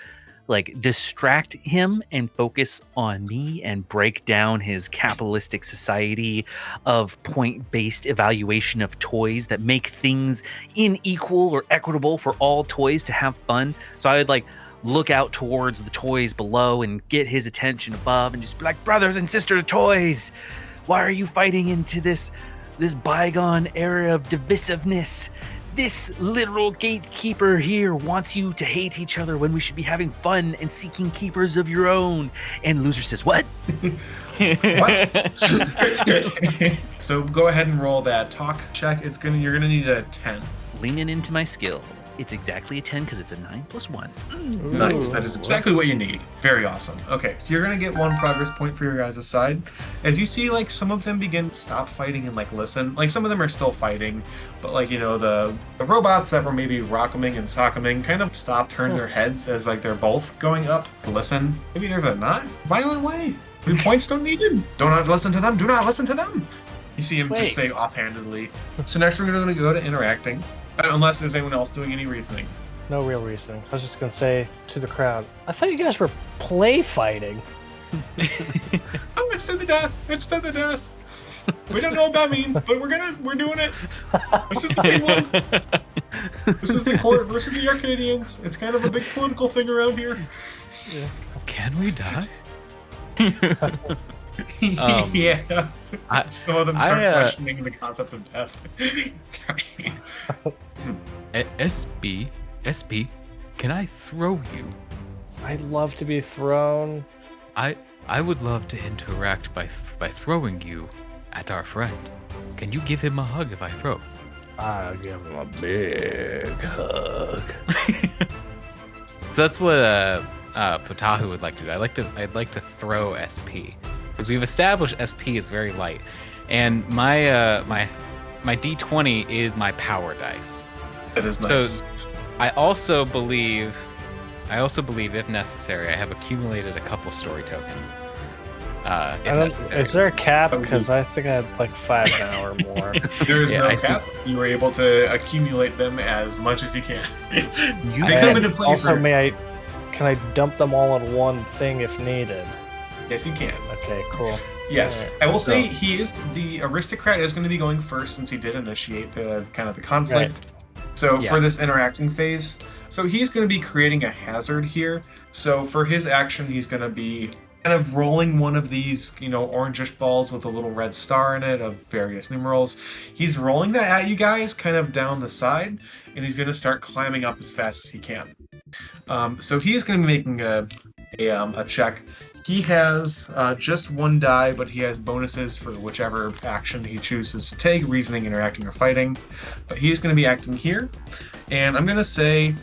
distract him and focus on me and break down his capitalistic society of point-based evaluation of toys that make things unequal or equitable for all toys to have fun. So I would look out towards the toys below and get his attention above and just be like, brothers and sisters toys, why are you fighting into this bygone era of divisiveness? This literal gatekeeper here wants you to hate each other when we should be having fun and seeking keepers of your own. And loser says, what? What? So go ahead and roll that talk check. You're gonna need a 10. Leaning into my skill. It's exactly a 10 because it's a 9 + 1. Nice. That is exactly what you need. Very awesome. Okay, so you're going to get 1 progress point for your guys' side. As you see, some of them begin to stop fighting and, listen. Some of them are still fighting, but, the robots that were maybe rock'eming and sock'eming kind of stop, turn their heads as, they're both going up to listen. Maybe there's a not violent way. Maybe points don't need it. Do not listen to them. Do not listen to them. You see him just say offhandedly. So next we're going to go to interacting. Unless there's anyone else doing any reasoning. No real reasoning. I was just going to say to the crowd, I thought you guys were play fighting. Oh, it's to the death. It's to the death. We don't know what that means, but we're doing it. This is the big one. This is the court versus the Arcadians. It's kind of a big political thing around here. Yeah. Can we die? Yeah. Some of them start questioning the concept of death. SB, can I throw you? I'd love to be thrown. I would love to interact by throwing you at our friend. Can you give him a hug if I throw? I'll give him a big hug. So that's what Potahu would like to do. I'd like to throw SP, because we've established SP is very light, and my D20 is my power dice. That is nice. So I also believe I also believe, if necessary, I have accumulated a couple story tokens. Is there a cap? Because I think I had like 5 now or more. There is no I cap. You are able to accumulate them as much as you can. You They come into play Also, for... can I dump them all in one thing if needed? Yes, you can. Okay, cool. Yes, Alright. I will say the aristocrat is going to be going first since he did initiate the kind of the conflict. So Yeah. for this interacting phase, so he's going to be creating a hazard here. So for his action, he's going to be kind of rolling one of these, orangish balls with a little red star in it of various numerals. He's rolling that at you guys kind of down the side, and he's going to start climbing up as fast as he can. So he is going to be making a check. He has just 1 die, but he has bonuses for whichever action he chooses to take, reasoning, interacting, or fighting. But he is going to be acting here, and I'm going to say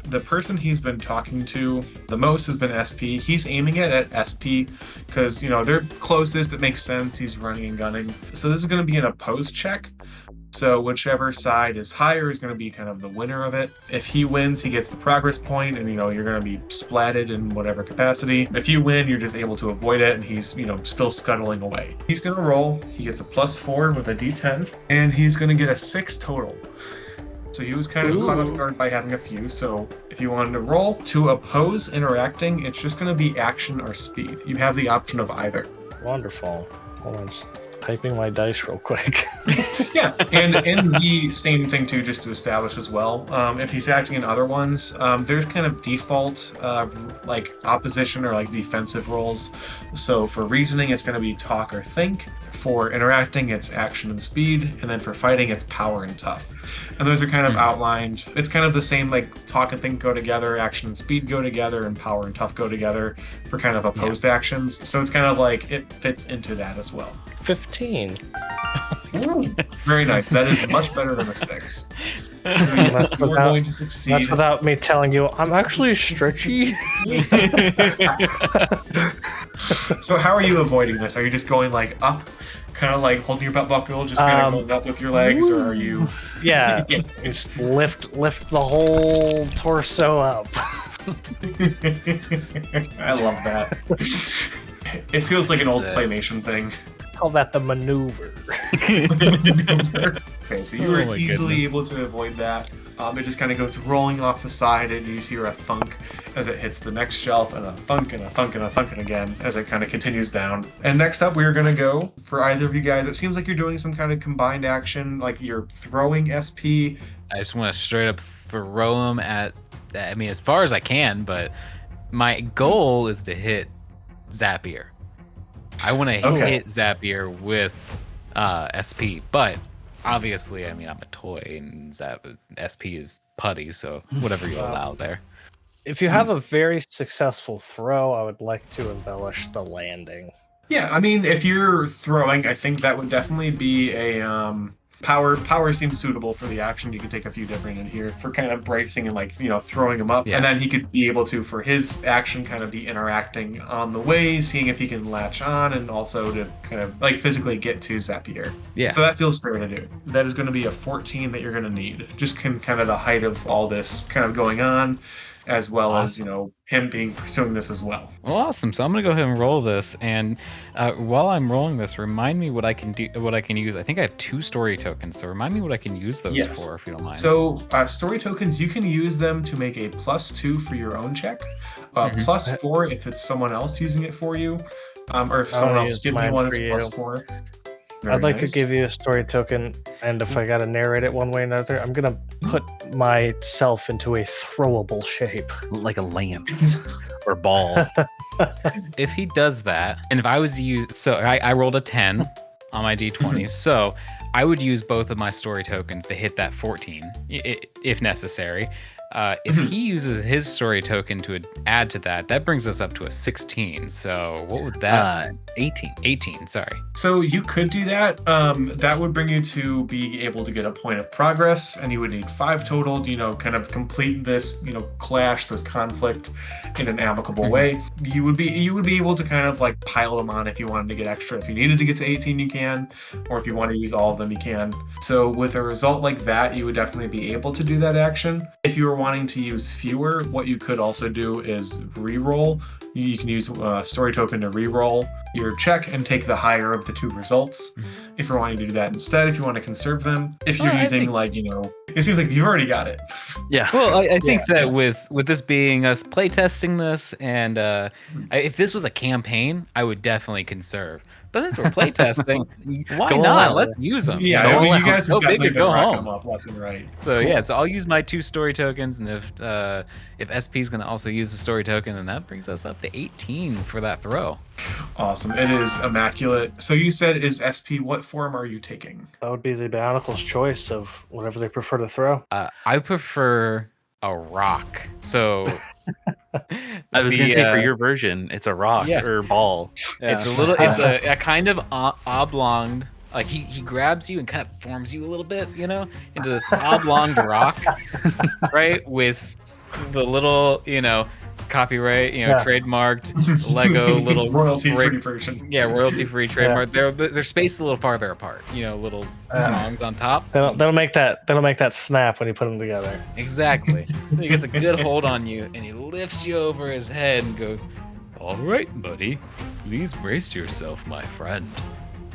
the person he's been talking to the most has been SP. He's aiming it at SP because, they're closest. It makes sense. He's running and gunning. So this is going to be an opposed check. So whichever side is higher is going to be kind of the winner of it. If he wins, he gets the progress point, and you're going to be splatted in whatever capacity. If you win, you're just able to avoid it, and he's still scuttling away. He's going to roll. He gets a +4 with a D10, and he's going to get a 6 total. So he was kind of caught off guard by having a few. So if you wanted to roll to oppose interacting, it's just going to be action or speed. You have the option of either. Wonderful. Hold on, just typing my dice real quick. Yeah, and the same thing too, just to establish as well. If he's acting in other ones, there's kind of default like opposition or like defensive roles. So for reasoning, it's going to be talk or think. For interacting, it's action and speed, and then for fighting, it's power and tough. And those are kind of outlined. It's kind of the same, like talk and think go together, action and speed go together, and power and tough go together for kind of opposed actions. So it's kind of like it fits into that as well. 15. Ooh, very nice. That is much better than a 6. So That's you're without- going to succeed. That's without me telling you I'm actually stretchy. So how are you avoiding this? Are you just going like up, kind of like holding your belt buckle, just kind of going up with your legs, or are you? Yeah, just lift the whole torso up. I love that. It feels like an old claymation thing. Call that the maneuver. Okay, so you were my easily able to avoid that. It just kind of goes rolling off the side, and you hear a thunk as it hits the next shelf, and a thunk and a thunk and a thunk and again as it kind of continues down. And next up, we're going to go for either of you guys. It seems like you're doing some kind of combined action, like you're throwing SP. I just want to straight up throw him at, as far as I can, but my goal is to hit Zapier. I want to hit Zapier with SP, but obviously, I'm a toy, and SP is putty, so whatever you allow there. If you have a very successful throw, I would like to embellish the landing. Yeah, if you're throwing, I think that would definitely be a power seems suitable for the action. You could take a few different in here for kind of bracing and like throwing him up, and then he could be able to, for his action, kind of be interacting on the way, seeing if he can latch on, and also to kind of like physically get to Zapier. Yeah. So that feels fair to do. That is going to be a 14 that you're going to need. Just kind of the height of all this kind of going on, as well as him pursuing this as well. Well, awesome. So I'm gonna go ahead and roll this, and while I'm rolling this, remind me what I can do, what I can use. I think I have 2 story tokens, so remind me what I can use those for, if you don't mind. So story tokens, you can use them to make a +2 for your own check, +4 if it's someone else using it for you, or if someone else gives you one, it's +4. I'd like to give you a story token, and if I gotta narrate it one way or another, I'm gonna put myself into a throwable shape. Like a lance or ball. If he does that, and if I was to use, so I rolled a 10 on my d20, so I would use both of my story tokens to hit that 14, if necessary. If he uses his story token to add to that, that brings us up to a 16. So what would that? 18. Sorry. So you could do that. That would bring you to be able to get a point of progress, and you would need 5 total. Kind of complete this, clash, this conflict in an amicable way. You would be able to kind of like pile them on if you wanted to get extra. If you needed to get to 18, you can, or if you want to use all of them, you can. So with a result like that, you would definitely be able to do that action. If you were were wanting to use fewer, what you could also do is re-roll. You can use a story token to re-roll your check and take the higher of the two results. If you're wanting to do that instead, if you want to conserve them. If you're using it seems like you've already got it. Yeah. Well, I think that with this being us playtesting this, and if this was a campaign, I would definitely conserve. But since we're playtesting, why Go not? on. Let's use them. Yeah, I mean, you guys have go big definitely or been go racking home. them up left and right. So yeah, so I'll use my 2 story tokens, and if SP is going to also use the story token, then that brings us up to 18 for that throw. Awesome. It is immaculate. So you said is SP, what form are you taking? That would be the Bionicle's choice of whatever they prefer to throw. I prefer a rock. So I was gonna say for your version, it's a rock or ball. it's a kind of oblong. Like he grabs you and kind of forms you a little bit, into this oblong rock, right? With the little, copyright, trademarked Lego little royalty-free version. Yeah, royalty-free trademark. They're spaced a little farther apart. Little prongs on top. That'll make that snap when you put them together. Exactly. So he gets a good hold on you, and he lifts you over his head and goes, "All right, buddy, please brace yourself, my friend."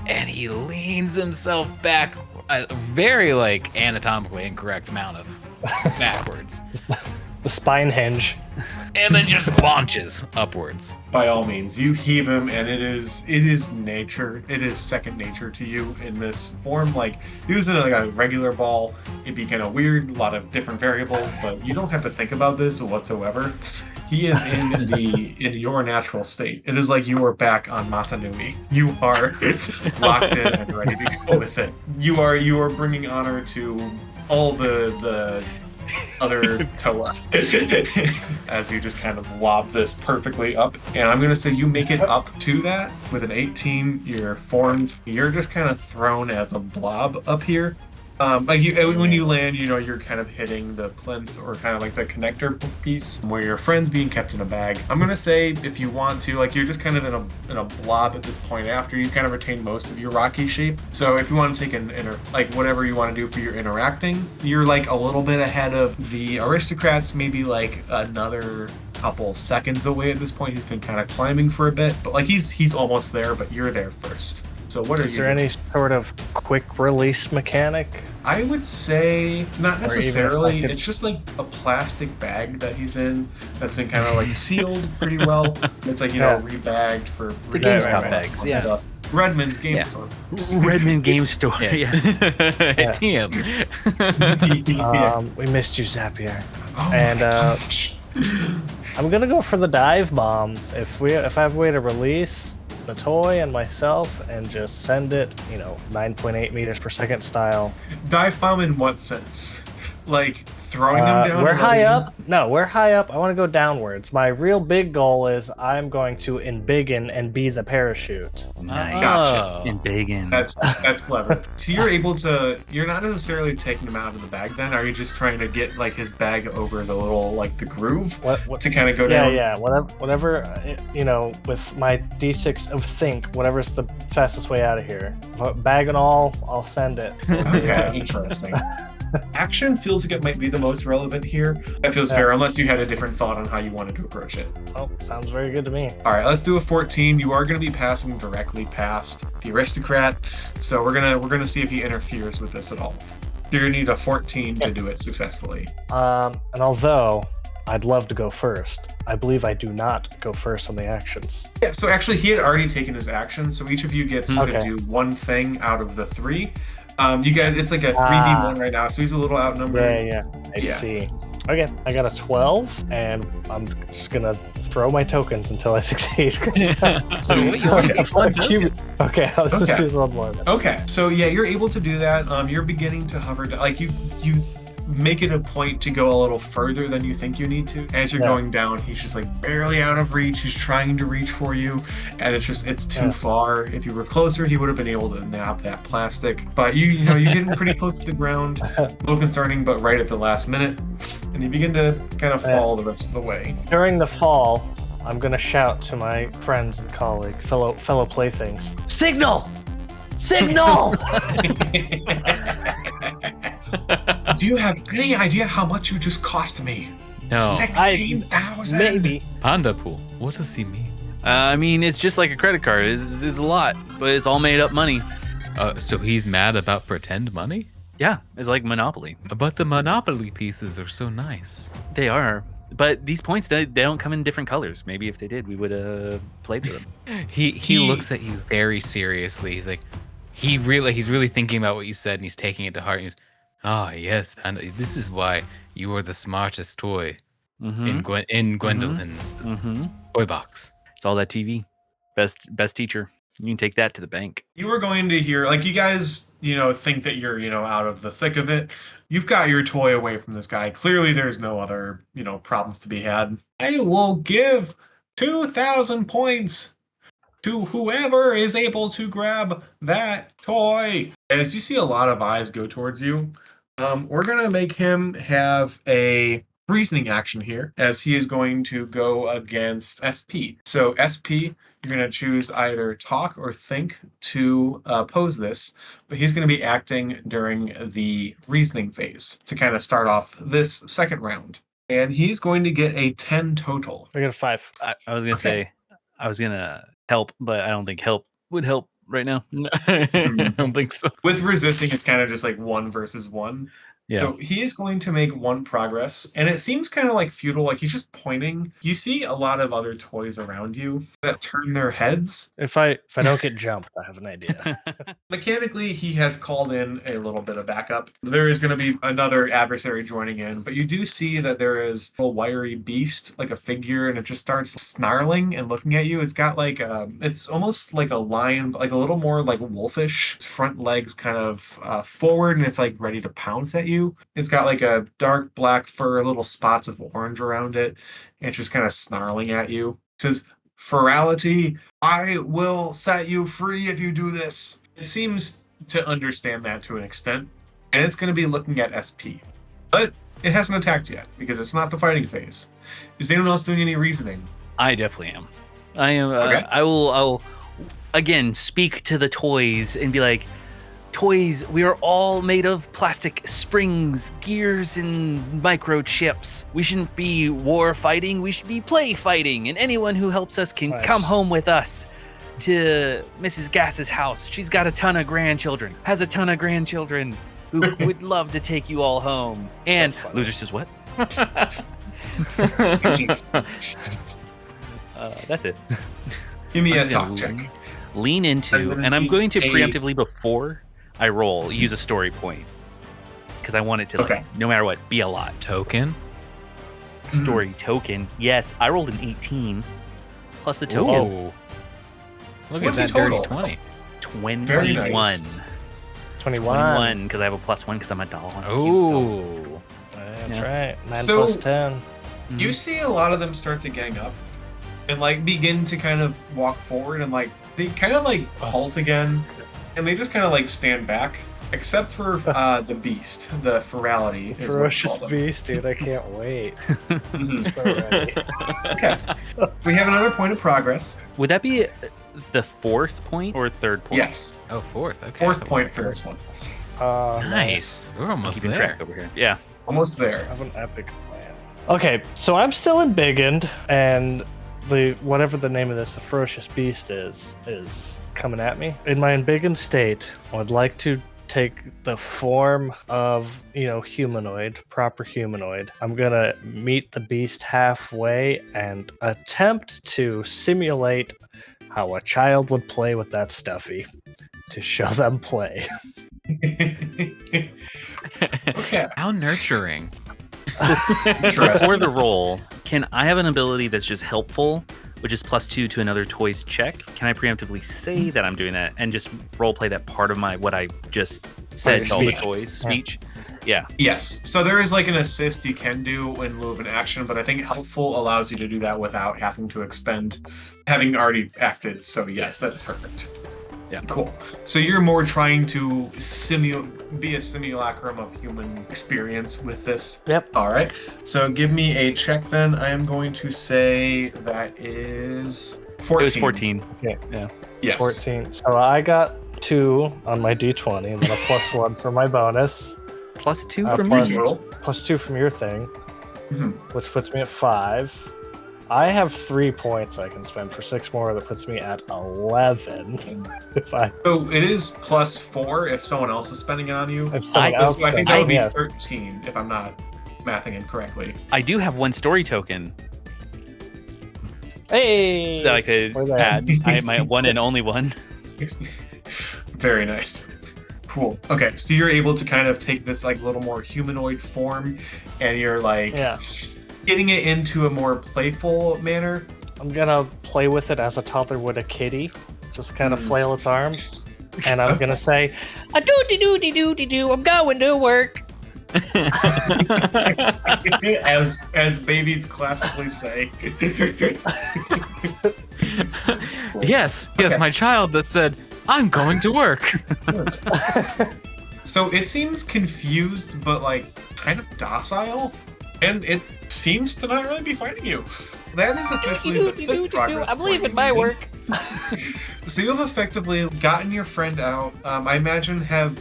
And he leans himself back a very anatomically incorrect amount of backwards. The spine hinge. And then just launches upwards. By all means, you heave him, and it is nature. It is second nature to you in this form. Like, if he was in a regular ball, it'd be kind of weird, a lot of different variables, but you don't have to think about this whatsoever. He is in your natural state. It is like you are back on Matanui. You are locked in and ready to go with it. You are bringing honor to all the other Toa as you just kind of lob this perfectly up. And I'm going to say you make it up to that with an 18. You're formed. You're just kind of thrown as a blob up here. When you land, you're kind of hitting the plinth or kind of like the connector piece where your friend's being kept in a bag. I'm gonna say if you want to, you're just kind of in a blob at this point after you kind of retain most of your rocky shape. So if you want to take whatever you want to do for your interacting, you're a little bit ahead of the aristocrats, maybe another couple seconds away at this point. He's been kind of climbing for a bit, but he's almost there, but you're there first. So what are you? Is there any sort of quick release mechanic? I would say not necessarily. It's just a plastic bag that he's in that's been kind of sealed pretty well. It's rebagged for the GameStop bags, yeah. Stuff. Redmond's Game Store. Redmond Game Store. Yeah. TM. We missed you, Zapier. Oh and my gosh. I'm gonna go for the dive bomb. If I have a way to release the toy and myself and just send it, 9.8 meters per second style. Dive bomb in what sense? Throwing them down? We're high up. No, we're high up. I want to go downwards. My real big goal is I'm going to embiggen and be the parachute. Nice. Gotcha. Embiggen. That's clever. So you're not necessarily taking him out of the bag then? Are you just trying to get his bag over the little the groove to kind of go down? Yeah, whatever, with my D6 of think, whatever's the fastest way out of here. Bag and all, I'll send it. Okay, interesting. Action feels like it might be the most relevant here. That feels fair, unless you had a different thought on how you wanted to approach it. Oh, sounds very good to me. All right, let's do a 14. You are going to be passing directly past the aristocrat, so we're gonna see if he interferes with this at all. You're gonna need a 14 to do it successfully. And although I'd love to go first, I believe I do not go first on the actions. Yeah, so actually he had already taken his action, so each of you gets to do one thing out of the 3. You guys, it's a 3v1 right now, so he's a little outnumbered. Yeah. I see. Okay, I got a 12, and I'm just gonna throw my tokens until I succeed. You already got one token. Okay, I'll just use one more. Okay, so yeah, you're able to do that. You're beginning to hover, you make it a point to go a little further than you think you need to. As you're going down, he's just barely out of reach. He's trying to reach for you, and it's too far. If you were closer, he would have been able to nab that plastic. But you're getting pretty close to the ground. A little concerning, but right at the last minute, and you begin to kind of fall the rest of the way. During the fall, I'm gonna shout to my friends and colleagues, fellow playthings. Signal! Do you have any idea how much you just cost me? No. 16,000. Maybe. Panda pool. What does he mean? I mean, it's just like a credit card. It's a lot, but it's all made up money. So he's mad about pretend money? Yeah, it's like Monopoly. But the Monopoly pieces are so nice. They are. But these points, they don't come in different colors. Maybe if they did, we would have played with them. He looks at you very seriously. He's like, he's really thinking about what you said, and he's taking it to heart. And he's, yes, Panda, this is why you are the smartest toy in Gwendolyn's toy box. It's all that TV. Best teacher. You can take that to the bank. You were going to hear, like, you guys, think that you're, out of the thick of it. You've got your toy away from this guy. Clearly, there's no other, problems to be had. I will give 2,000 points to whoever is able to grab that toy. As you see a lot of eyes go towards you, we're going to make him have a reasoning action here, as he is going to go against SP. So SP, you're going to choose either talk or think to pose this, but he's going to be acting during the reasoning phase to kind of start off this second round. And he's going to get a 10 total. I got a 5. I was going to say, I was going to help, but I don't think help would help right now. I don't think so. With resisting, it's kind of just like 1 versus 1. Yeah. So he is going to make 1 progress, and it seems kind of like futile, like he's just pointing. You see a lot of other toys around you that turn their heads. If I don't get jumped, I have an idea. Mechanically, he has called in a little bit of backup. There is going to be another adversary joining in, but you do see that there is a wiry beast, like a figure, and it just starts snarling and looking at you. It's got like it's almost like a lion, but like a little more like wolfish. Its front legs kind of forward, and it's like ready to pounce at you. It's got like a dark black fur, little spots of orange around it, and it's just kind of snarling at you. It says, "Ferality, I will set you free if you do this." It seems to understand that to an extent, and it's going to be looking at SP. But it hasn't attacked yet, because it's not the fighting phase. Is anyone else doing any reasoning? I definitely am. I am. Okay. I'll again speak to the toys and be like, toys, we are all made of plastic springs, gears, and microchips. We shouldn't be war fighting, we should be play fighting. And anyone who helps us can come home with us to Mrs. Gass's house. She's got a ton of grandchildren, who would love to take you all home. And loser says what? That's it. Give me a talk check. Lean into, and I'm going to preemptively, before I roll, use a story point, because I want it to, like, no matter what, be a lot. Token? Story token. Yes, I rolled an 18 plus the token. Ooh. Look at that dirty 20. 21. Very nice. 21, because I have a +1 because I'm a doll. Oh. That's right. 9 So- plus 10. You see a lot of them start to gang up and like begin to kind of walk forward, and like they kind of like halt again, and they just kind of like stand back, except for the beast, the ferality. is what it's Ferocious called. beast, dude. I can't wait. Mhm. Already. Okay. We have another point of progress. Would that be the 4th point or 3rd point? Yes. Oh, 4th. Okay. 4th point for this one. Nice. We're almost Keeping there. track over here. Yeah. Almost I there. have an epic plan. Okay, so I'm still in Big End, and the whatever the name of this, the ferocious beast is coming at me. In my embiggened state, I would like to take the form of, humanoid, proper humanoid. I'm gonna meet the beast halfway and attempt to simulate how a child would play with that stuffy to show them play. Okay. How nurturing. Before the roll, can I have an ability that's just helpful, which is +2 to another toy's check? Can I preemptively say that I'm doing that and just role play that part of what I just said to all the toys speech? Yeah. Yes. So there is like an assist you can do in lieu of an action, but I think helpful allows you to do that without having to expend, having already acted. So yes, that's perfect. Yeah. Cool. So you're more trying to be a simulacrum of human experience with this. Yep. All right. So give me a check then. I am going to say that is 14. It was 14. Okay. Yeah. Yes. 14. So I got 2 on my d20, and then a +1 for my bonus. +2 from plus- me. Total. +2 from your thing, Mhm. which puts me at 5. I have 3 points I can spend for 6 more. That puts me at 11. If So it is +4 if someone else is spending it on you. someone I- else, So I think that would be yes. 13 if I'm not mathing incorrectly. I do have 1 story token Hey, that I could Where's that? add. I my one and only one. Very nice. Cool. Okay, so you're able to kind of take this like little more humanoid form, and you're like Yeah. getting it into a more playful manner. I'm gonna play with it as a toddler would a kitty, just kind of flail its arms, and I'm gonna say, "A doody doody doody doo, I'm going to work." as babies classically say. Yes, Okay. my child that said, I'm going to work. So it seems confused, but like kind of docile, and it seems to not really be fighting you. That is officially the fifth progress. I believe point in my you work. did. So you have effectively gotten your friend out. I imagine have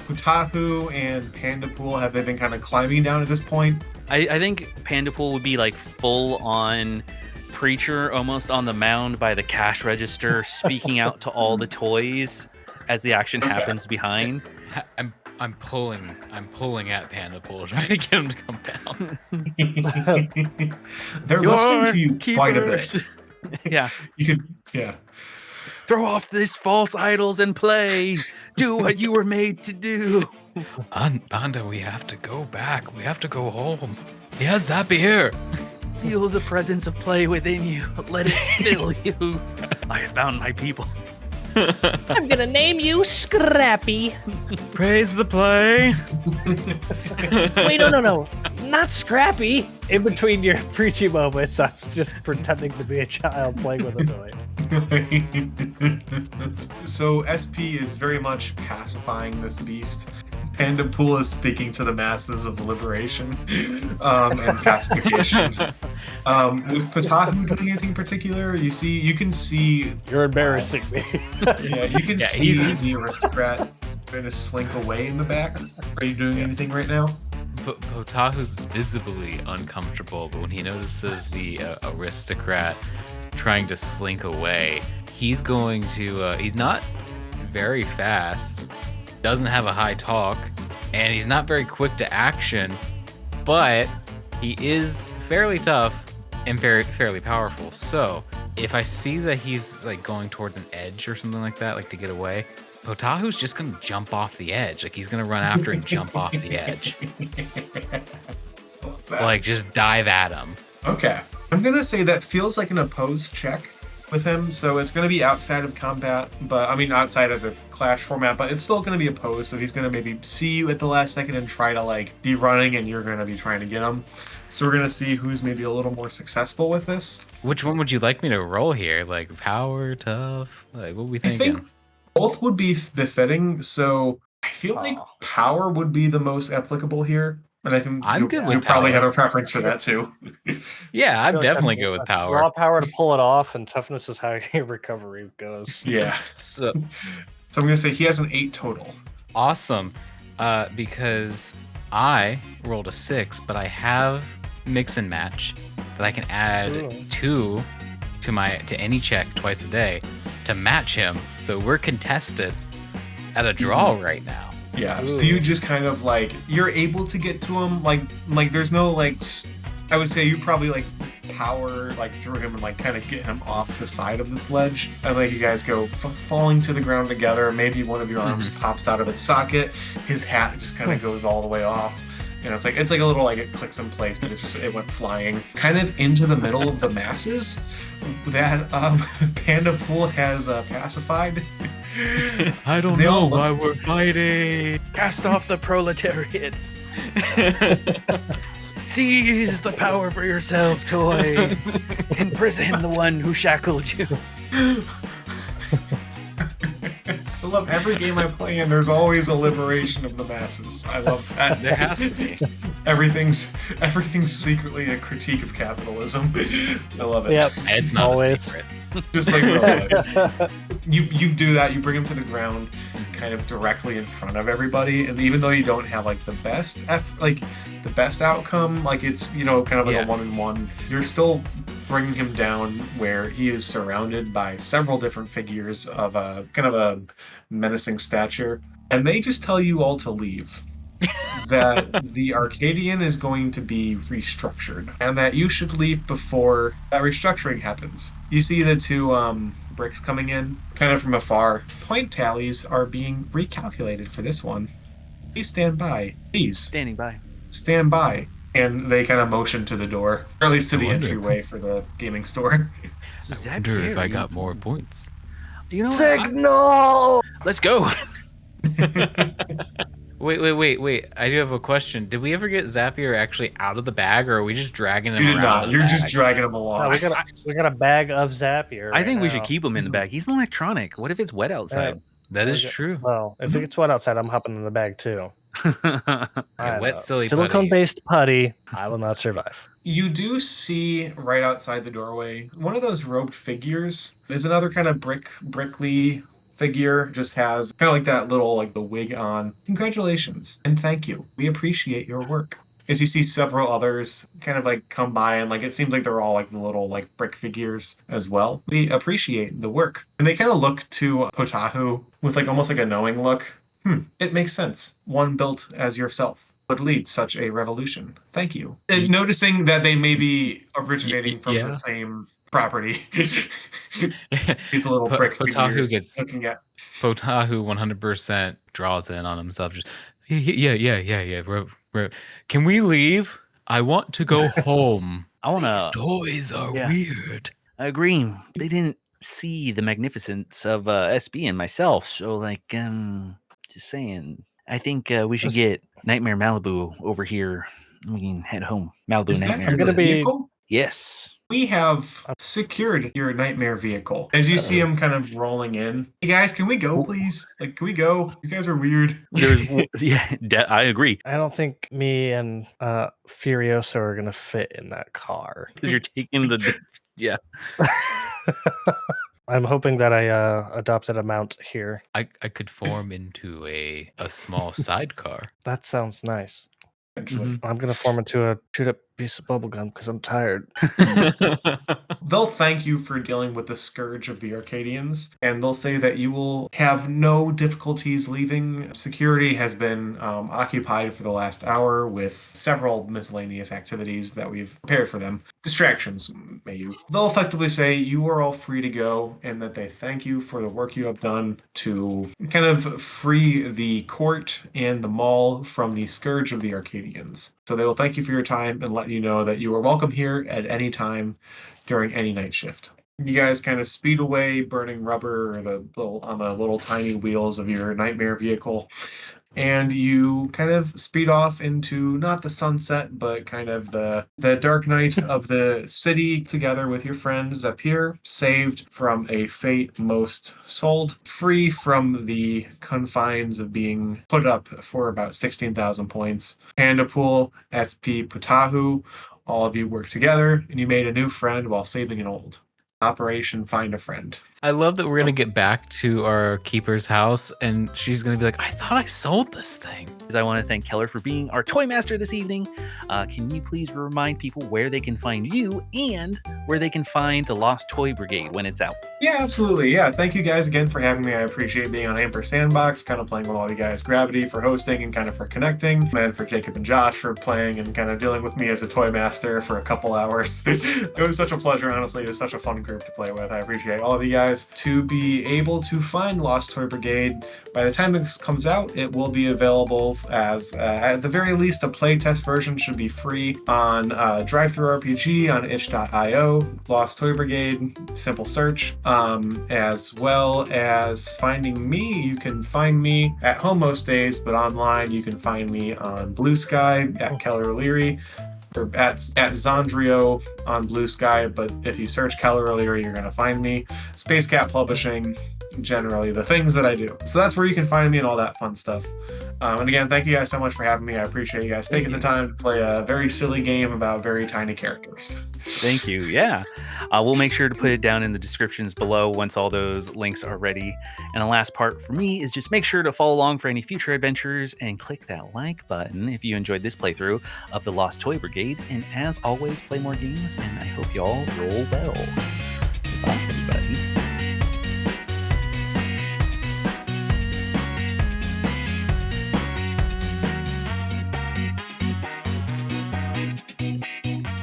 Utahu and Pandapool, have they been kind of climbing down at this point? I think Pandapool would be like full on preacher, almost on the mound by the cash register, speaking out to all the toys as the action Okay. happens behind. I'm pulling at Pandapool, trying to get him to come down. They're listening to you quite a bit. Keepers. Yeah. You could, yeah. Throw off these false idols and play. Do what you were made to do. Panda, we have to go back. We have to go home. Yes, Zappy here. Feel the presence of play within you. Let it fill you. I have found my people. I'm gonna name you Scrappy. Praise the play. Wait, no, not Scrappy. In between your preachy moments, I'm just pretending to be a child playing with a toy. So SP is very much pacifying this beast. Pandapool is speaking to the masses of liberation and pacification. Was Patahu doing anything particular? You can see. You're embarrassing me. Yeah, you can see the aristocrat trying to slink away in the back. Are you doing anything right now? Potahu's visibly uncomfortable, but when he notices the aristocrat trying to slink away, he's going to. He's not very fast, doesn't have a high talk, and he's not very quick to action, but he is fairly tough and fairly powerful. So if I see that he's like going towards an edge or something like that, like to get away, Potahu's just gonna jump off the edge. Like he's gonna run after and jump off the edge. Love that. Like just dive at him. Okay. I'm going to say that feels like an opposed check with him, so it's going to be outside of combat, but I mean outside of the clash format, but it's still going to be opposed, so he's going to maybe see you at the last second and try to like be running and you're going to be trying to get him. So we're going to see who's maybe a little more successful with this. Which one would you like me to roll here? Like power, tough? Like what are we I thinking? think both would be befitting, so I feel like power would be the most applicable here. And I think I'm good with you probably power. have a preference for that too. Yeah, I'd feel like definitely I'm- go with Raw power. power to pull it off, and toughness is how your recovery goes. Yeah. So So I'm going to say he has an 8 total. awesome. Because I rolled a 6, but I have mix and match that I can add Ooh. 2 to any check twice a day to match him. So we're contested at a draw right now. Yeah, so Ooh. you just kind of like you're able to get to him, like there's no like I would say you probably like power like through him and like kind of get him off the side of this ledge, and like you guys go falling to the ground together. Maybe one of your arms pops out of its socket. His hat just kind of goes all the way off. You know, it's like a little like it clicks in place, but it went flying kind of into the middle of the masses. That Pandapool has pacified. I don't They know all look why the we're fighting. Cast off the proletariats. Seize the power for yourself, toys. Imprison the one who shackled you. I love every game I play in. There's always a liberation of the masses. I love that. There has to be. Everything's secretly a critique of capitalism. I love it. Yep. It's not Always. a secret. Just like real life. You do that. You bring him to the ground, kind of directly in front of everybody, and even though you don't have like the best outcome, like it's kind of like a 1-on-1, you're still bringing him down where he is surrounded by several different figures of a kind of a menacing stature, and they just tell you all to leave. That the Arcadian is going to be restructured, and that you should leave before that restructuring happens. You see the two bricks coming in, kind of from afar. Point tallies are being recalculated for this one. Please stand by. Please. Standing by. Stand by. And they kind of motion to the door, or at least to the entryway for the gaming store. So I wonder if I got more points. You know, Signal! let's go. Wait. I do have a question. Did we ever get Zapier actually out of the bag, or are we just dragging him You did around? not. in the You're bag? just dragging him along. No, we got a bag of Zapier. I think we should now. keep him in the bag. He's an electronic. What if it's wet outside? That is true. Well, if it gets wet outside, I'm hopping in the bag too. Yeah, wet silly silicone-based putty. I will not survive. You do see right outside the doorway, one of those robed figures is another kind of brickly figure, just has kind of like that little, like the wig on. Congratulations and thank you. We appreciate your work. As you see several others kind of like come by, and like it seems like they're all like the little like brick figures as well. We appreciate the work. And they kind of look to Potahu with like almost like a knowing look. It makes sense. One built as yourself would lead such a revolution. Thank you. And noticing that they may be originating from the same property. These little brick figures looking at. Potahu 100% draws in on himself. Just yeah. Can we leave? I want to go home. I want These to. toys are weird. I agree. They didn't see the magnificence of SB and myself, so like, just saying. I think we should get Nightmare Malibu over here. We can head home. Malibu Is that Nightmare. your vehicle? Yes. We have secured your nightmare vehicle. As you see him kind of rolling in. Hey guys, can we go, please? Like, can we go? You guys are weird. I agree. I don't think me and Furiosa are gonna fit in that car. Because you're taking the I'm hoping that I adopted a mount here. I could form into a small sidecar. That sounds nice. Actually. I'm gonna form into a chewed-up piece of bubblegum because I'm tired. They'll thank you for dealing with the scourge of the Arcadians, and they'll say that you will have no difficulties leaving. Security has been occupied for the last hour with several miscellaneous activities that we've prepared for them. Distractions, may you. They'll effectively say you are all free to go, and that they thank you for the work you have done to kind of free the court and the mall from the scourge of the Arcadians. So they will thank you for your time and let you know that you are welcome here at any time during any night shift. You guys kind of speed away, burning rubber on the little tiny wheels of your nightmare vehicle. And you kind of speed off into not the sunset, but kind of the dark night of the city together with your friends up here, saved from a fate most sold, free from the confines of being put up for about 16,000 points. Panda Pool, SP Potahu, all of you work together, and you made a new friend while saving an old. Operation Find a Friend. I love that we're going to get back to our keeper's house, and she's going to be like, I thought I sold this thing. I want to thank Keller for being our toy master this evening. Can you please remind people where they can find you and where they can find the Lost Toy Brigade when it's out? Yeah, absolutely. Yeah, thank you guys again for having me. I appreciate being on Amper Sandbox, kind of playing with all you guys. Gravity for hosting and kind of for connecting. And for Jacob and Josh for playing and kind of dealing with me as a toy master for a couple hours. It was such a pleasure, honestly. It was such a fun group to play with. I appreciate all of you guys. To be able to find Lost Toy Brigade, by the time this comes out, it will be available as, at the very least, a playtest version should be free on DriveThruRPG on itch.io. Lost Toy Brigade, simple search. As well as finding me, you can find me at home most days, but online you can find me on Blue Sky at Keller O'Leary, or at Zondrio on Blue Sky, but if you search Keller O'Leary, you're going to find me. Space Cat Publishing generally the things that I do. So that's where you can find me and all that fun stuff. And again, thank you guys so much for having me. I appreciate you guys taking the time to play a very silly game about very tiny characters. Thank you. Yeah. We'll make sure to put it down in the descriptions below once all those links are ready. And the last part for me is just make sure to follow along for any future adventures and click that like button if you enjoyed this playthrough of the Lost Toy Brigade. And as always, play more games, and I hope you all roll well. So bye, everybody.